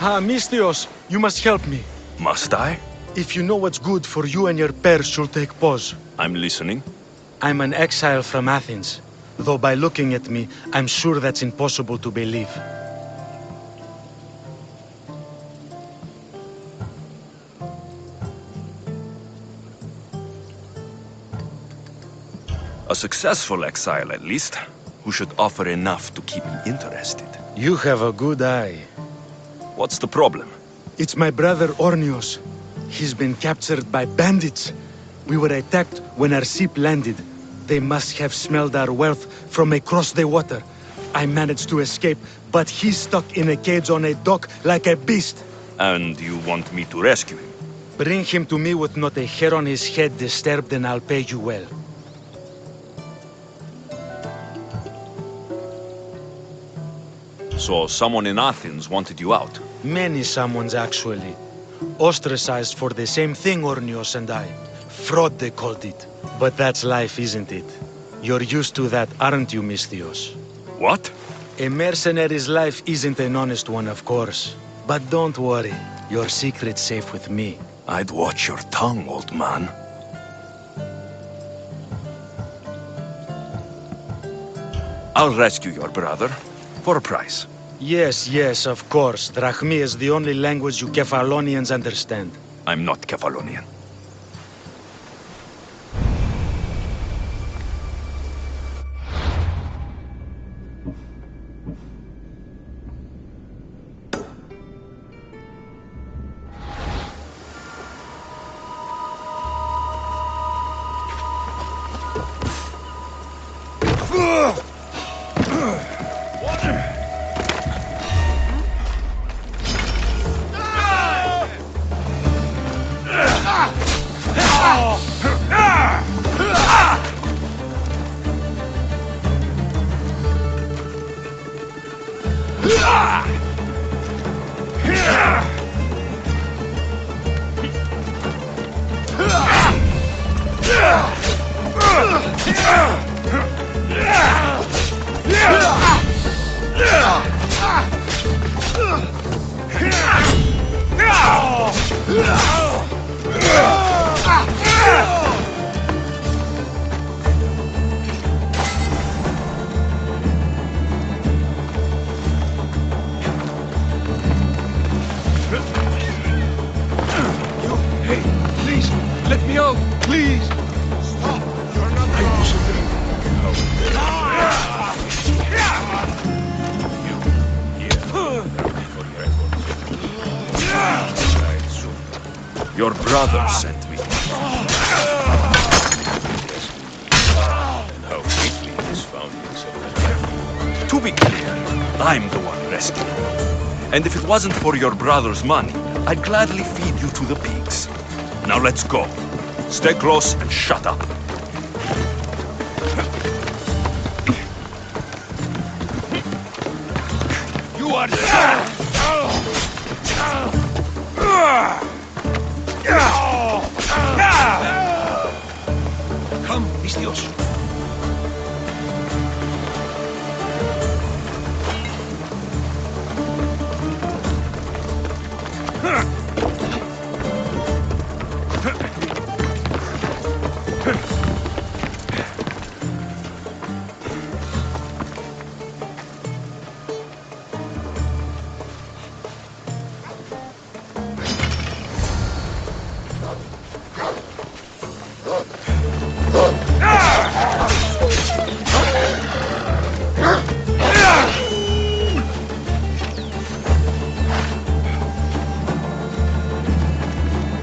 Ah, Misthios, you must help me. Must I? If you know what's good for you and your pairs, you'll take pause. I'm listening. I'm an exile from Athens. Though by looking at me, I'm sure that's impossible to believe. A successful exile, at least, who should offer enough to keep me interested. You have a good eye. What's the problem? It's my brother Ornios. He's been captured by bandits. We were attacked when our ship landed. They must have smelled our wealth from across the water. I managed to escape, but he's stuck in a cage on a dock like a beast. And you want me to rescue him? Bring him to me with not a hair on his head disturbed and I'll pay you well. So someone in Athens wanted you out? Many someones, actually. Ostracized for the same thing, Ornios and I. Fraud, they called it. But that's life, isn't it? You're used to that, aren't you, Misthios? What? A mercenary's life isn't an honest one, of course. But don't worry, your secret's safe with me. I'd watch your tongue, old man. I'll rescue your brother, for a price. Yes, yes, of course. Drachmi is the only language you Kefalonians understand. I'm not Kefalonian. Hey, please, let me out, please. Stop. You're not Your brother sent me. And how quickly he's found himself. To be clear, I'm the one rescuing you. And if it wasn't for your brother's money, I'd gladly feed you to the pigs. Now let's go. Stay close and shut up. You are Come, mis Dios.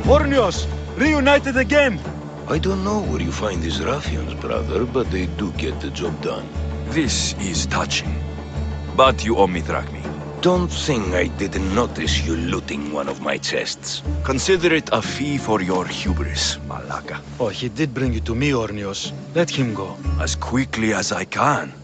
Ornios, reunited again! I don't know where you find these ruffians, brother, but they do get the job done. This is touching. But you owe me drachmi. Don't think I didn't notice you looting one of my chests. Consider it a fee for your hubris, Malaka. Oh, he did bring you to me, Ornios. Let him go. As quickly as I can.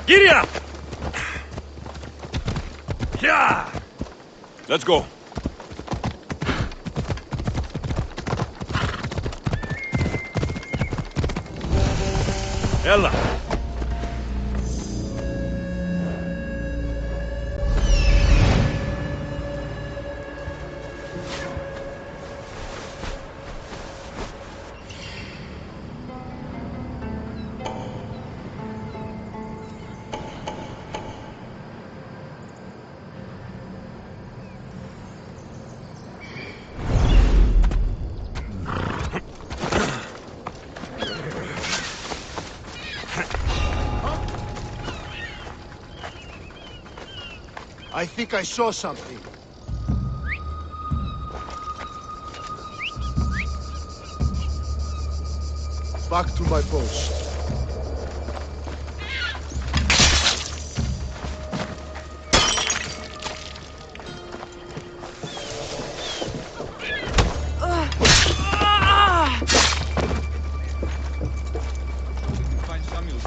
Giddy up! Yeah! Let's go. Ella! I think I saw something. Back to my post. Find Samuel's.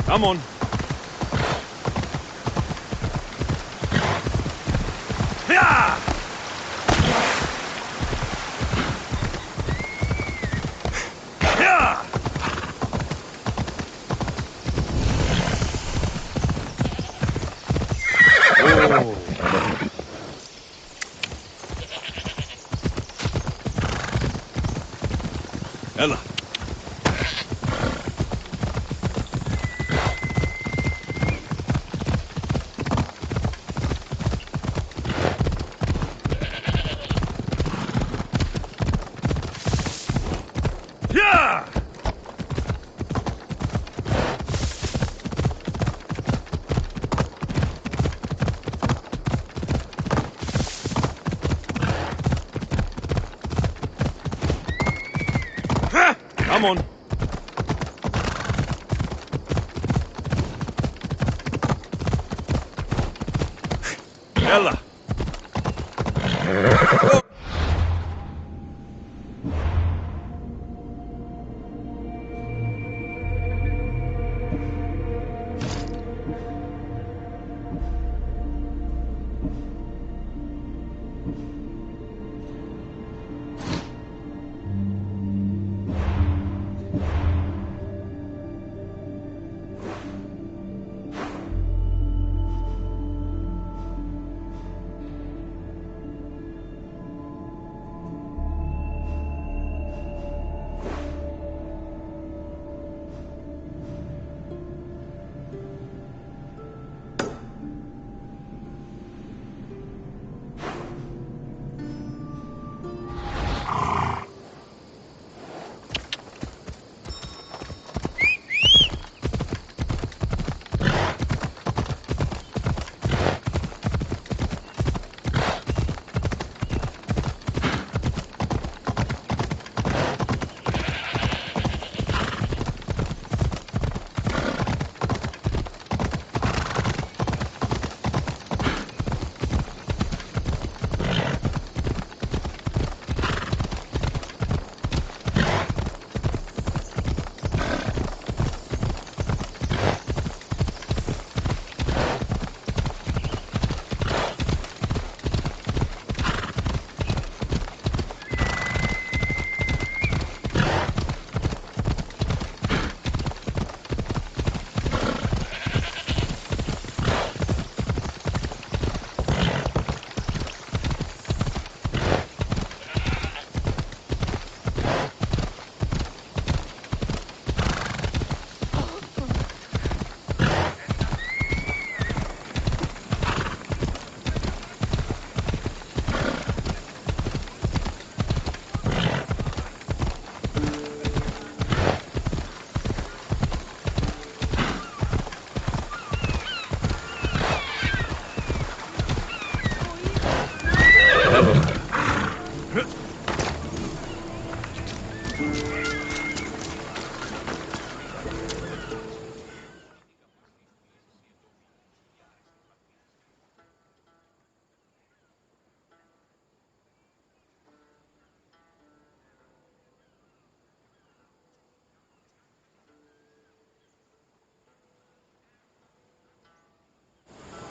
Come on. Yeah! Yeah! Oh. Ella. Yeah! Come on. Ella.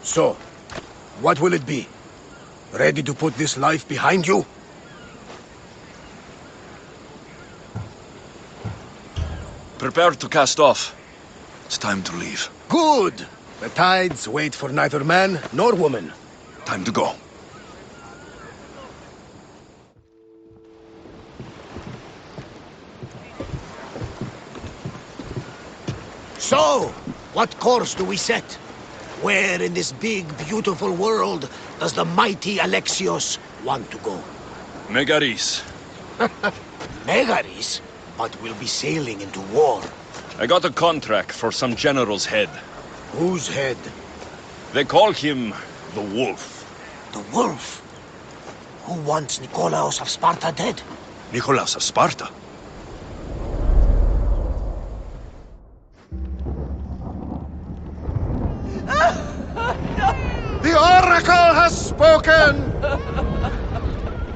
So, what will it be? Ready to put this life behind you? Prepare to cast off. It's time to leave. Good! The tides wait for neither man nor woman. Time to go. So, what course do we set? Where in this big, beautiful world does the mighty Alexios want to go? Megaris. Megaris? But we'll be sailing into war. I got a contract for some general's head. Whose head? They call him the Wolf. The Wolf? Who wants Nikolaos of Sparta dead? Nikolaos of Sparta? The Oracle has spoken!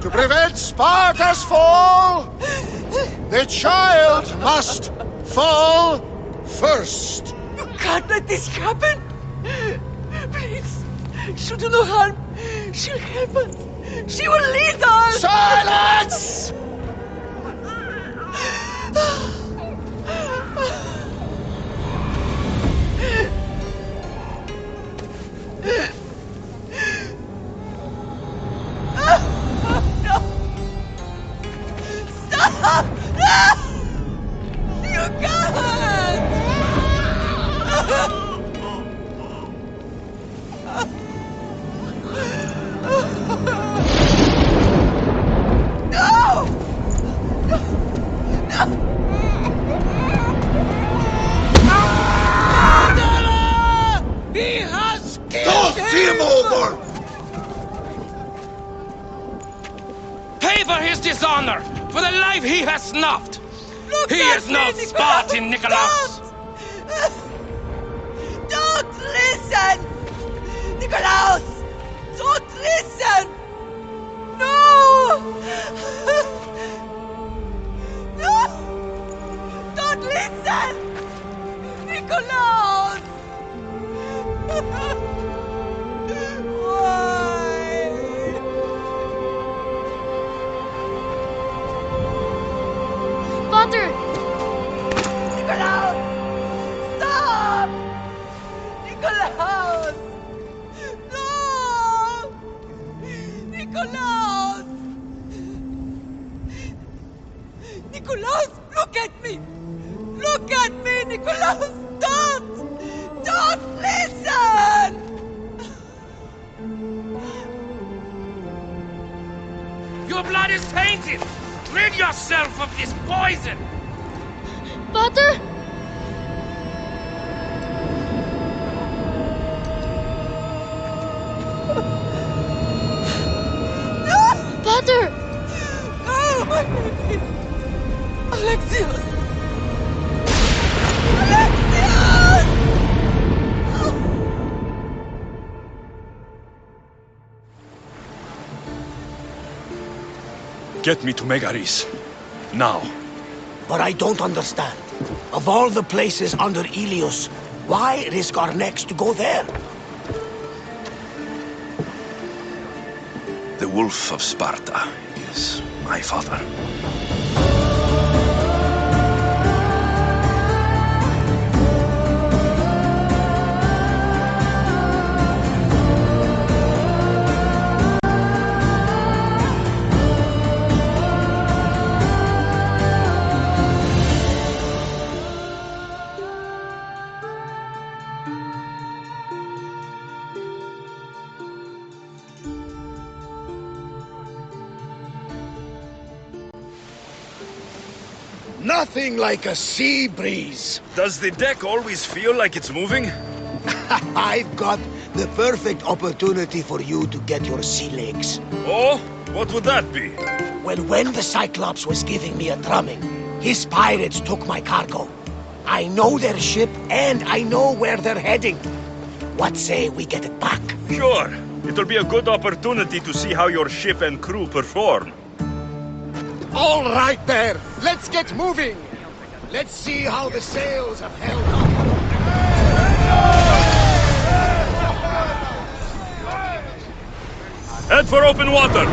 To prevent Sparta's fall, the child must fall first. You can't let this happen! Please, she'll do no harm. She'll help us. She will lead us! Silence! No! Stop! No! You can't! No! He has killed him over! Pay for his dishonor, for the life he has snuffed. Look He at is no me, Spartan, Nikolaos. Don't listen! Nikolaos! Don't listen! No! No! Don't listen! Nikolaos! Why? Father! Nikolaos! Stop! Nikolaos! No! Nikolaos! Nikolaos, look at me! Look at me, Nikolaos! Don't! Don't listen! Your blood is tainted. Rid yourself of this poison. Father? Father! Oh, my baby! Alexios! Alexios! Get me to Megaris. Now. But I don't understand. Of all the places under Ilios, why risk our necks to go there? The Wolf of Sparta is my father. Nothing like a sea breeze. Does the deck always feel like it's moving? I've got the perfect opportunity for you to get your sea legs. Oh? What would that be? Well, when the Cyclops was giving me a drumming, his pirates took my cargo. I know their ship, and I know where they're heading. What say we get it back? Sure. It'll be a good opportunity to see how your ship and crew perform. All right there, let's get moving. Let's see how the sails have held up. Head for open water!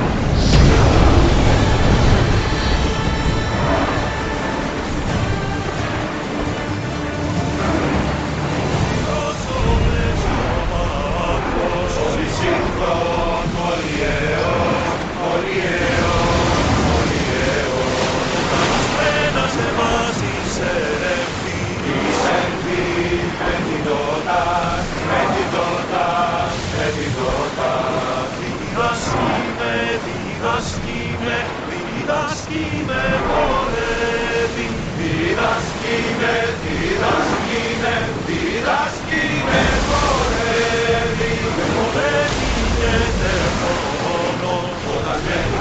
Todas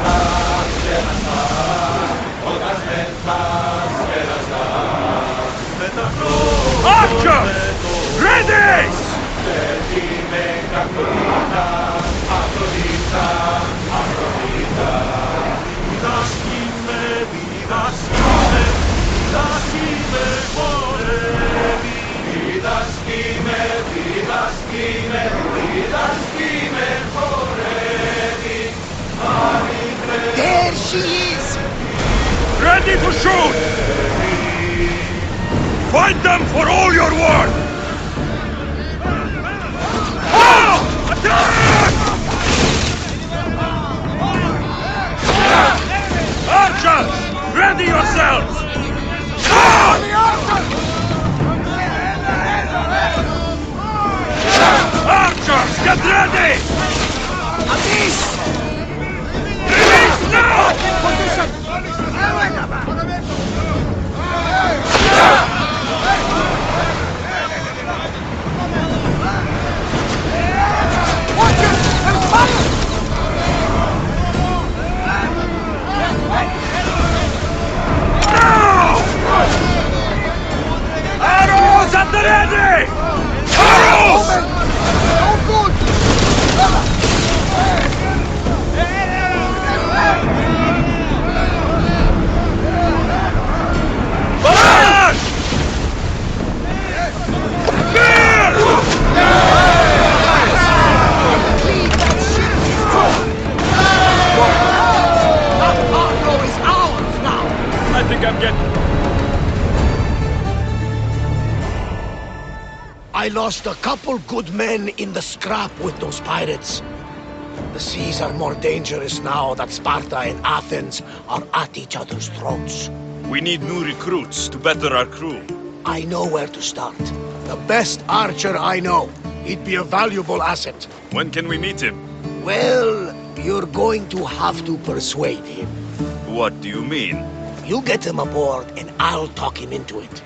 she is! Ready to shoot! Fight them for all you're worth! Oh! Attack! Archers! Ready yourselves! Archers, get ready! Amis! Release now! Position! Watch it! There's fire! Arrows at the ready! Arrows! No good! Barrage! Bear! That cargo is ours now! I think I'm getting... I lost a couple good men in the scrap with those pirates. The seas are more dangerous now that Sparta and Athens are at each other's throats. We need new recruits to better our crew. I know where to start. The best archer I know. He'd be a valuable asset. When can we meet him? Well, you're going to have to persuade him. What do you mean? You get him aboard and I'll talk him into it.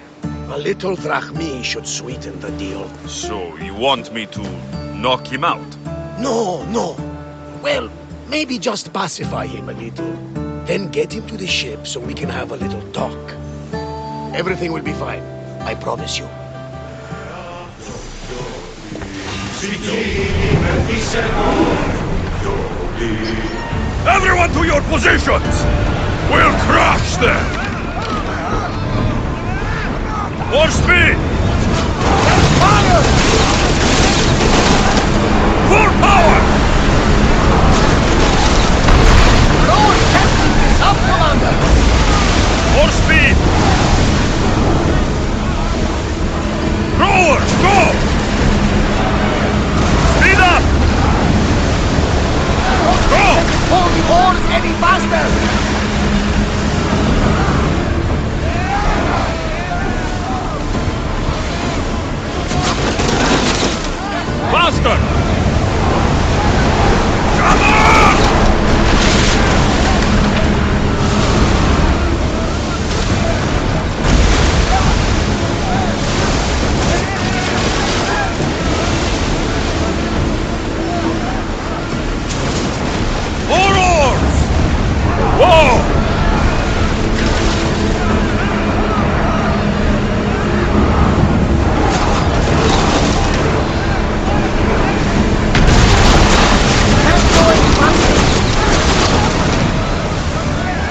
A little drachmi should sweeten the deal. So, you want me to knock him out? No, no. Well, maybe just pacify him a little. Then get him to the ship so we can have a little talk. Everything will be fine. I promise you. Everyone to your positions! We'll crush them! More speed! Fire! Full power! Lord Captain is up, Commander! More speed! Rowers, go! Speed up! Go! Pull the oars any faster! Faster! Come on! More oars! Whoa!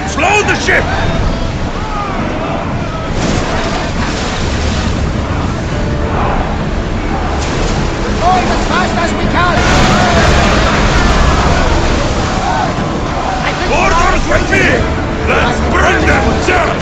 Slow the ship! Going as fast as we can! Orders with me! Let's bring them down!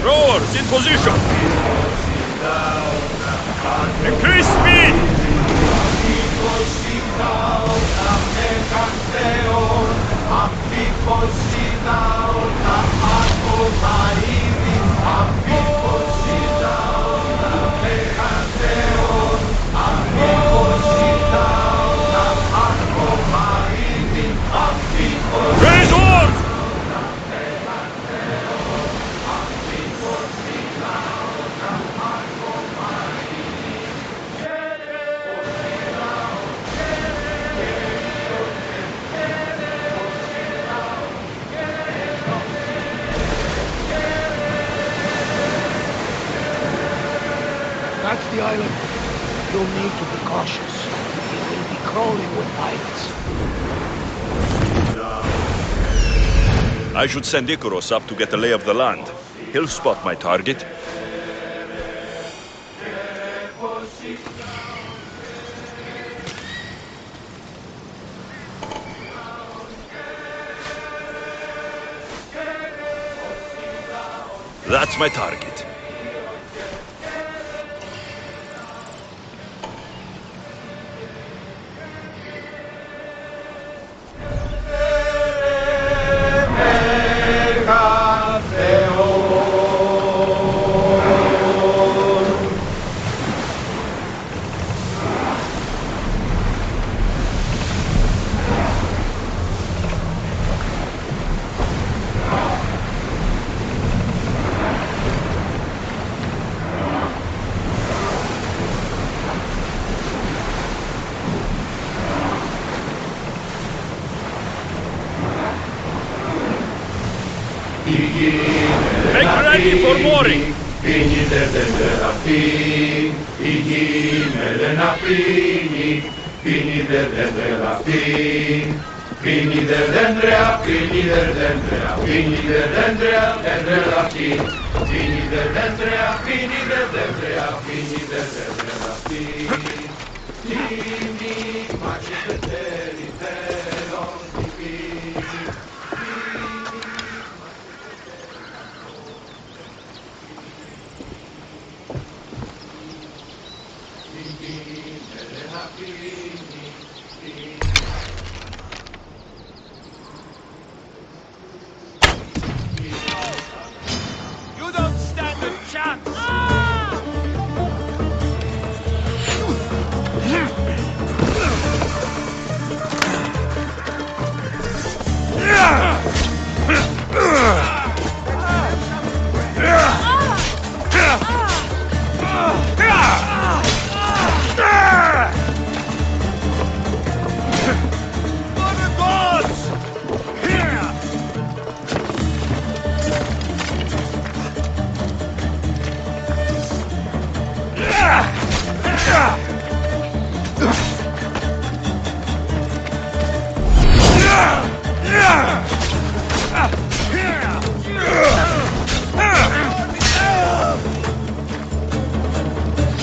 Rowers in position! Increase speed! Raise oars! That's the island. You'll need to be cautious. It will be crawling with pirates. I should send Icarus up to get a lay of the land. He'll spot my target. That's my target. Make ready for mooring! You don't stand a chance!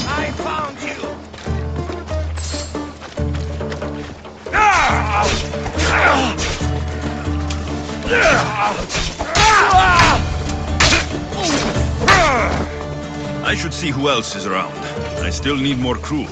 I found you! I should see who else is around. I still need more crew.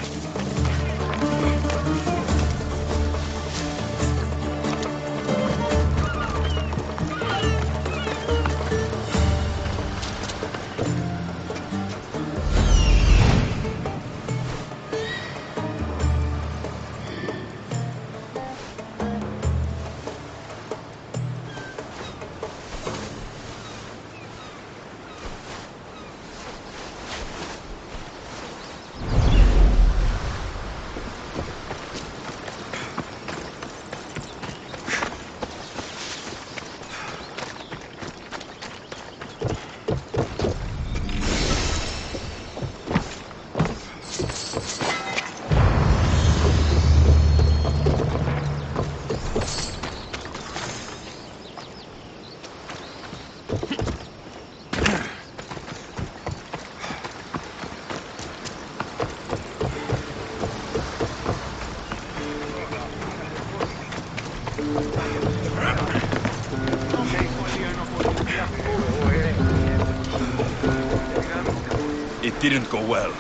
didn't go well.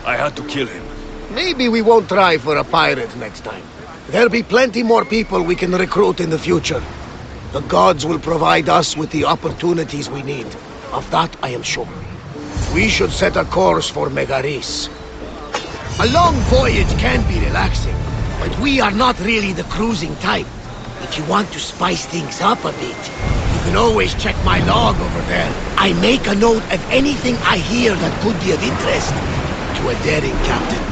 I had to kill him. Maybe we won't try for a pirate next time. There'll be plenty more people we can recruit in the future. The gods will provide us with the opportunities we need. Of that I am sure. We should set a course for Megaris. A long voyage can be relaxing, but we are not really the cruising type. If you want to spice things up a bit, you can always check my log over there. I make a note of anything I hear that could be of interest to a daring captain.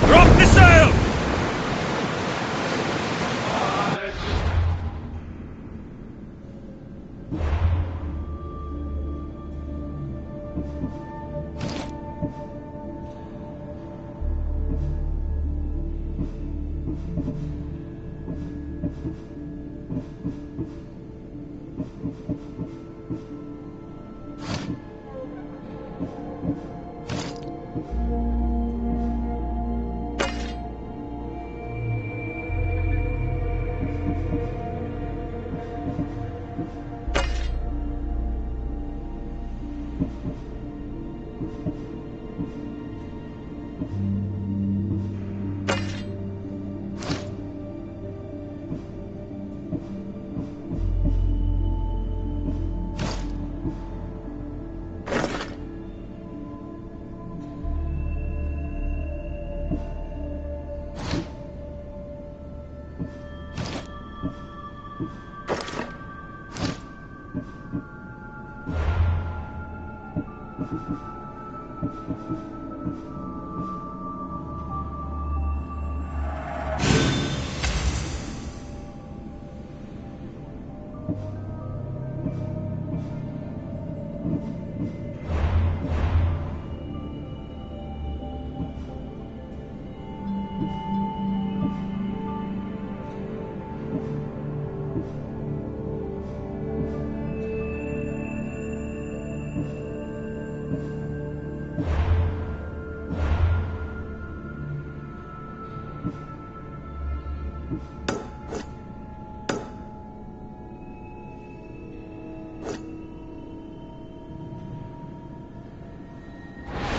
Drop the sail!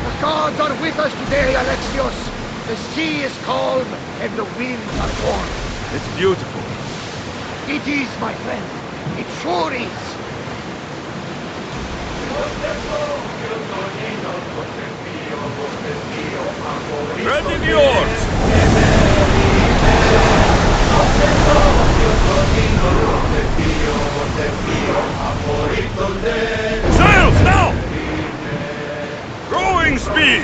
The gods are with us today, Alexios. The sea is calm and the winds are warm. It's beautiful. It is, my friend. It sure is. Ready the oars! Sails now! Growing speed!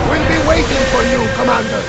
We'll be waiting for you, Commander.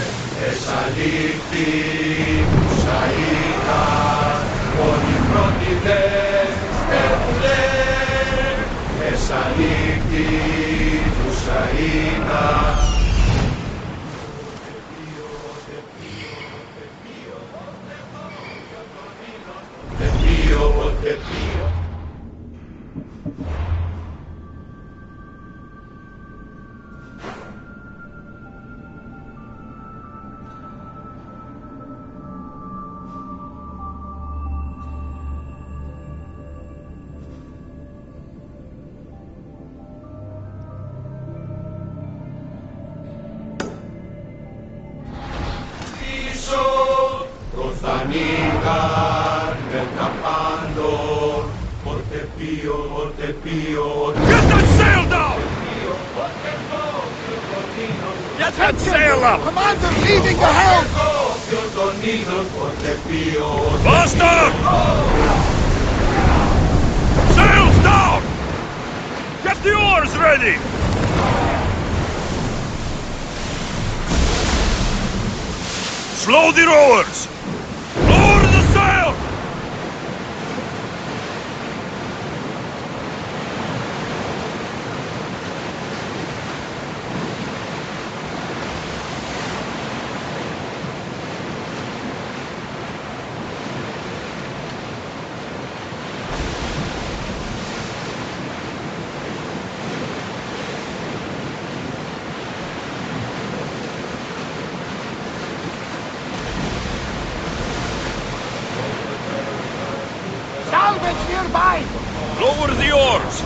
Get that sail down! Get that sail up! Commander, leading the helm! Faster! Sails down! Get the oars ready! Slow the rowers! Lower the sail! Carthage nearby! Lower the oars!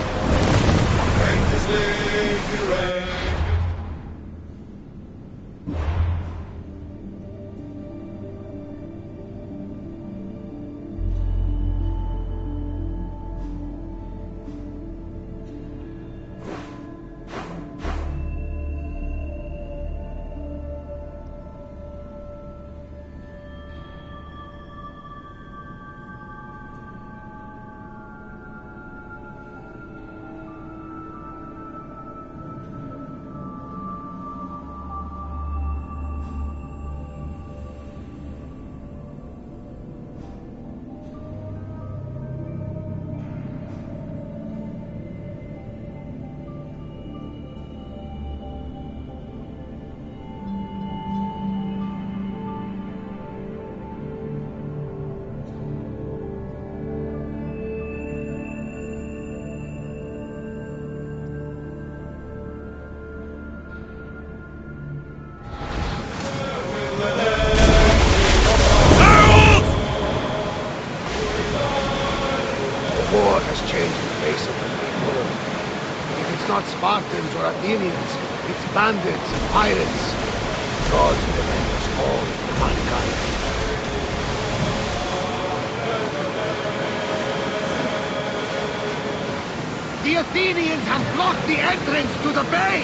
War has changed the face of the great world. If it's not Spartans or Athenians, it's bandits and pirates. God prevent us all, mankind. The Athenians have blocked the entrance to the bay!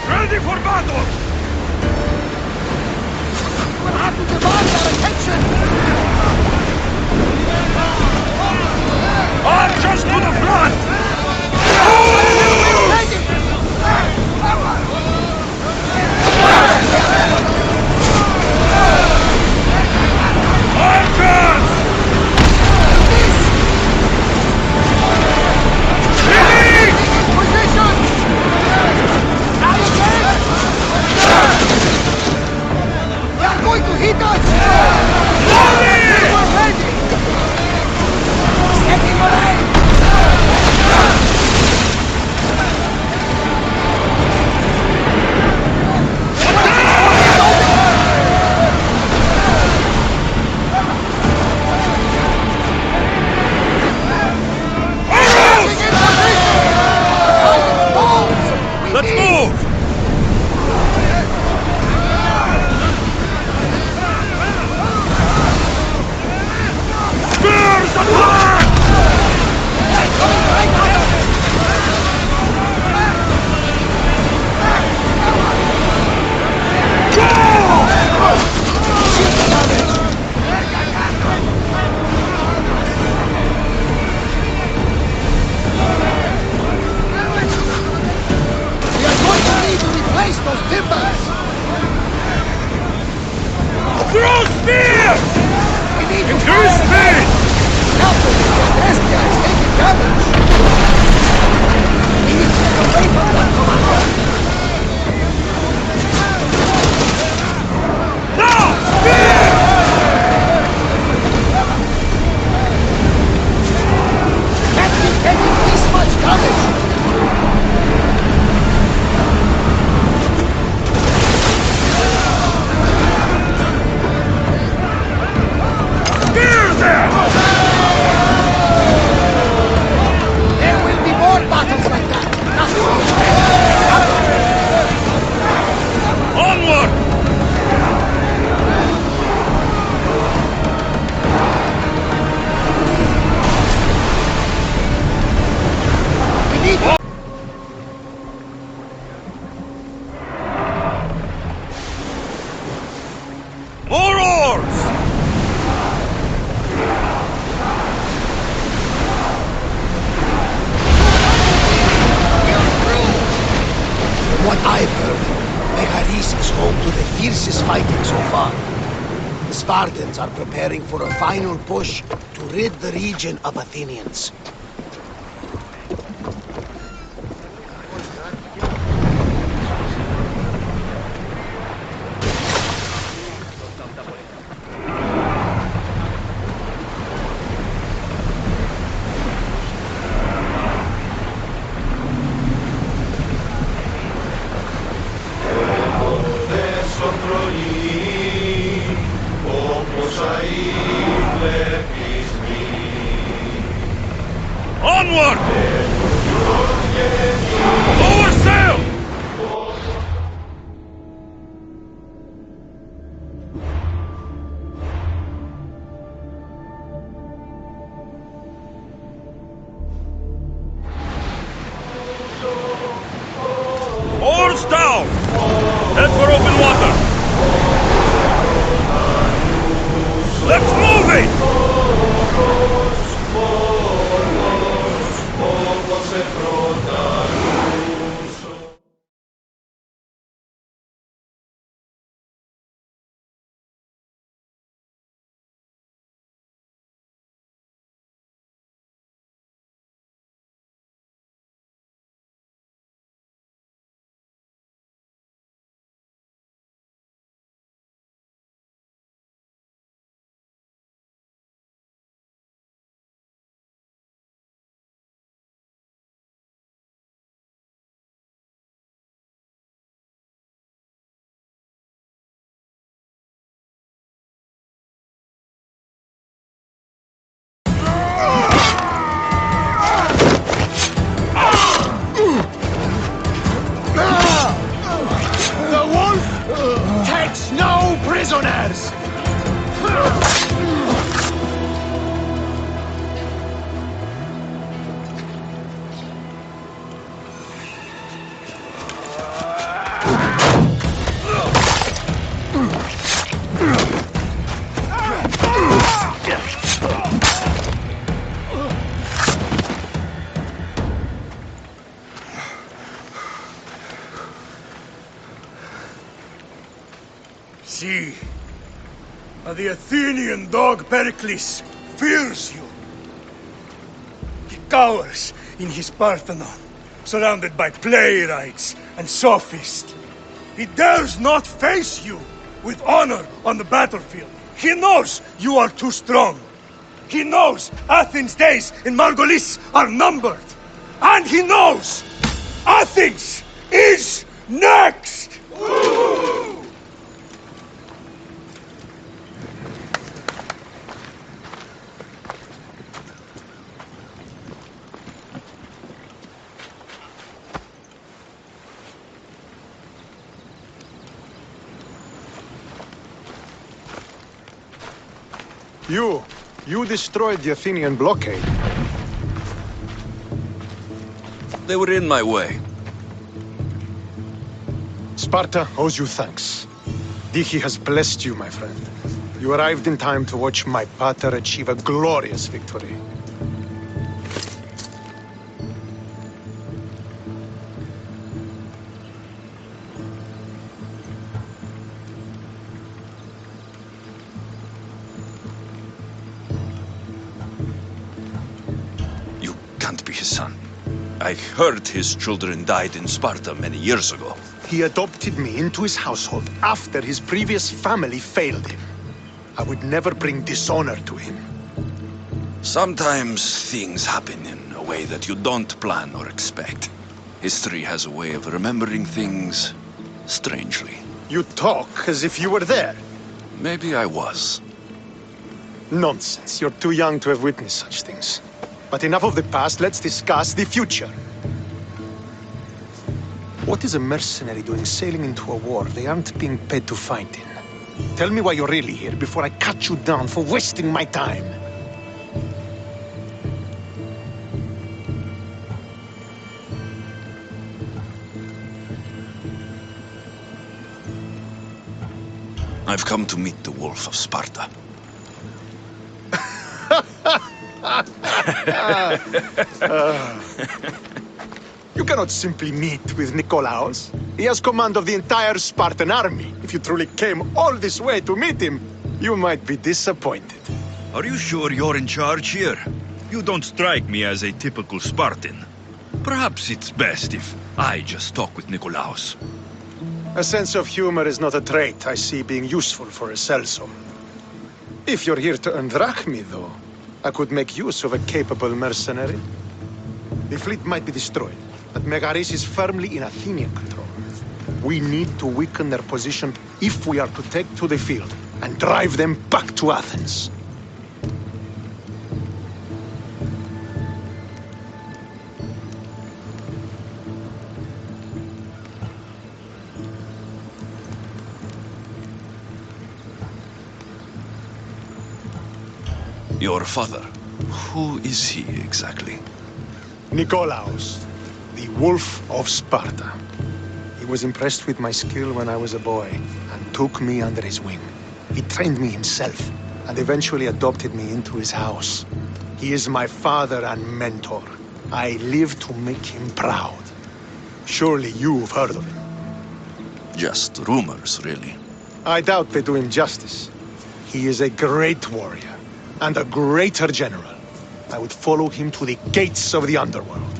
Ready for battle! We'll have to divide our attention! Archers to the front! They're going to hit us! We're ready! Setting away! Let's move! Spears and fire! We are going to need to replace those timbers! Throw spears! We need to Increase speed! Captain, Drestia is taking damage! We need to get away from that, Commander! Now! Spear! Can't keep taking this much damage! Spear them! There will be more battles like that! Onward! We need to... More oars! From what I've heard, Megaris is home to the fiercest fighting so far. The Spartans are preparing for a final push to rid the region of Athenians. Onward! Lower sail! Oars down! Head for open water! Let's move it! The wolf takes no prisoners! See, the Athenian dog Pericles fears you. He cowers in his Parthenon, surrounded by playwrights and sophists. He dares not face you with honor on the battlefield. He knows you are too strong. He knows Athens' days in Margolis are numbered. And he knows Athens is next! You destroyed the Athenian blockade. They were in my way. Sparta owes you thanks. Dihi has blessed you, my friend. You arrived in time to watch my pater achieve a glorious victory. Can't be his son. I heard his children died in Sparta many years ago. He adopted me into his household after his previous family failed him. I would never bring dishonor to him. Sometimes things happen in a way that you don't plan or expect. History has a way of remembering things strangely. You talk as if you were there. Maybe I was. Nonsense. You're too young to have witnessed such things. But enough of the past, let's discuss the future. What is a mercenary doing sailing into a war they aren't being paid to fight in? Tell me why you're really here before I cut you down for wasting my time. I've come to meet the Wolf of Sparta. You cannot simply meet with Nikolaos. He has command of the entire Spartan army. If you truly came all this way to meet him, you might be disappointed. Are you sure you're in charge here? You don't strike me as a typical Spartan. Perhaps it's best if I just talk with Nikolaos. A sense of humor is not a trait I see being useful for a sellsome. If you're here to earn drachmi, though, I could make use of a capable mercenary. The fleet might be destroyed, but Megaris is firmly in Athenian control. We need to weaken their position if we are to take to the field and drive them back to Athens. Your father. Who is he exactly? Nikolaos, the Wolf of Sparta. He was impressed with my skill when I was a boy and took me under his wing. He trained me himself and eventually adopted me into his house. He is my father and mentor. I live to make him proud. Surely you've heard of him. Just rumors, really. I doubt they do him justice. He is a great warrior and a greater general. I would follow him to the gates of the underworld.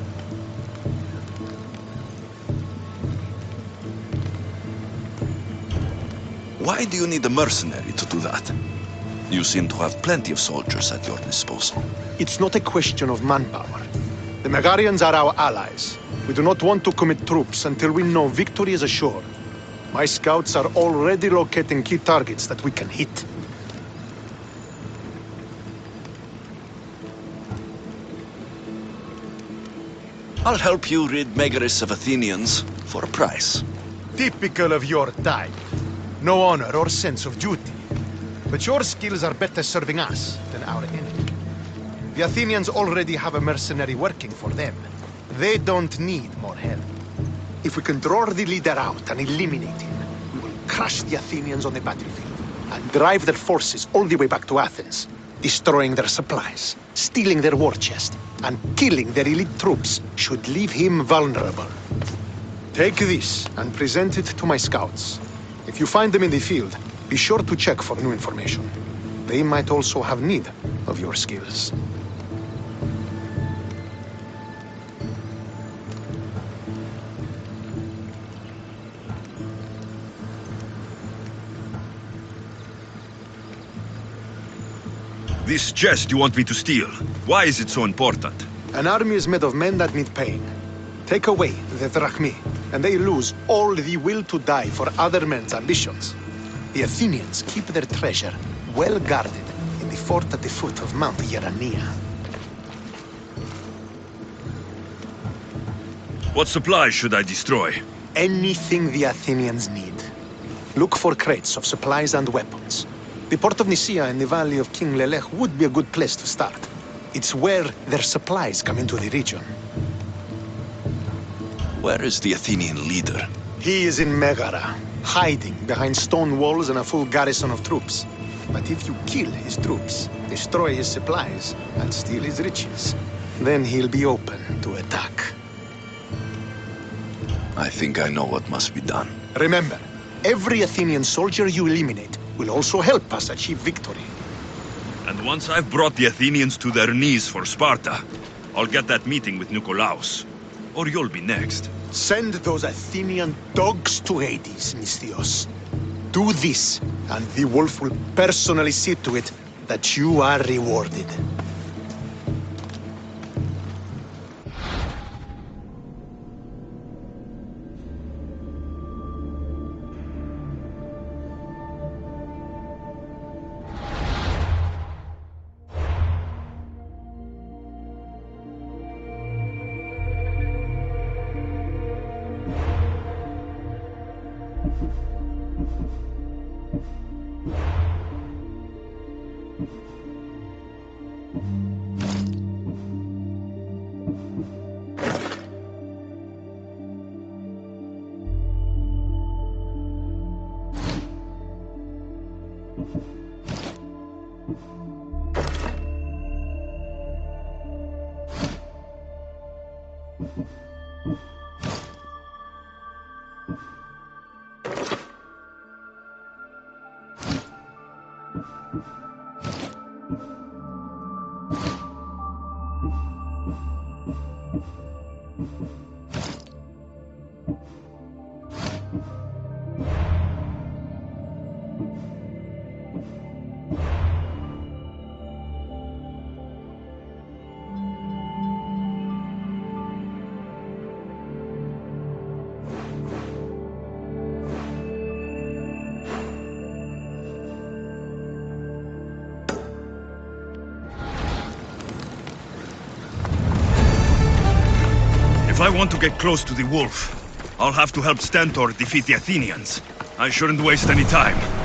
Why do you need a mercenary to do that? You seem to have plenty of soldiers at your disposal. It's not a question of manpower. The Megarians are our allies. We do not want to commit troops until we know victory is assured. My scouts are already locating key targets that we can hit. I'll help you rid Megaris of Athenians for a price. Typical of your type. No honor or sense of duty. But your skills are better serving us than our enemy. The Athenians already have a mercenary working for them. They don't need more help. If we can draw the leader out and eliminate him, we will crush the Athenians on the battlefield and drive their forces all the way back to Athens, destroying their supplies, stealing their war chest, and killing their elite troops should leave him vulnerable. Take this and present it to my scouts. If you find them in the field, be sure to check for new information. They might also have need of your skills. This chest you want me to steal, why is it so important? An army is made of men that need pain. Take away the drachmi, and they lose all the will to die for other men's ambitions. The Athenians keep their treasure well guarded in the fort at the foot of Mount Yerania. What supplies should I destroy? Anything the Athenians need. Look for crates of supplies and weapons. The port of Nicaea in the valley of King Lelech would be a good place to start. It's where their supplies come into the region. Where is the Athenian leader? He is in Megara, hiding behind stone walls and a full garrison of troops. But if you kill his troops, destroy his supplies, and steal his riches, then he'll be open to attack. I think I know what must be done. Remember, every Athenian soldier you eliminate will also help us achieve victory. And once I've brought the Athenians to their knees for Sparta, I'll get that meeting with Nikolaos. Or you'll be next. Send those Athenian dogs to Hades, Misthios. Do this, and the wolf will personally see to it that you are rewarded. If I want to get close to the wolf, I'll have to help Stentor defeat the Athenians. I shouldn't waste any time.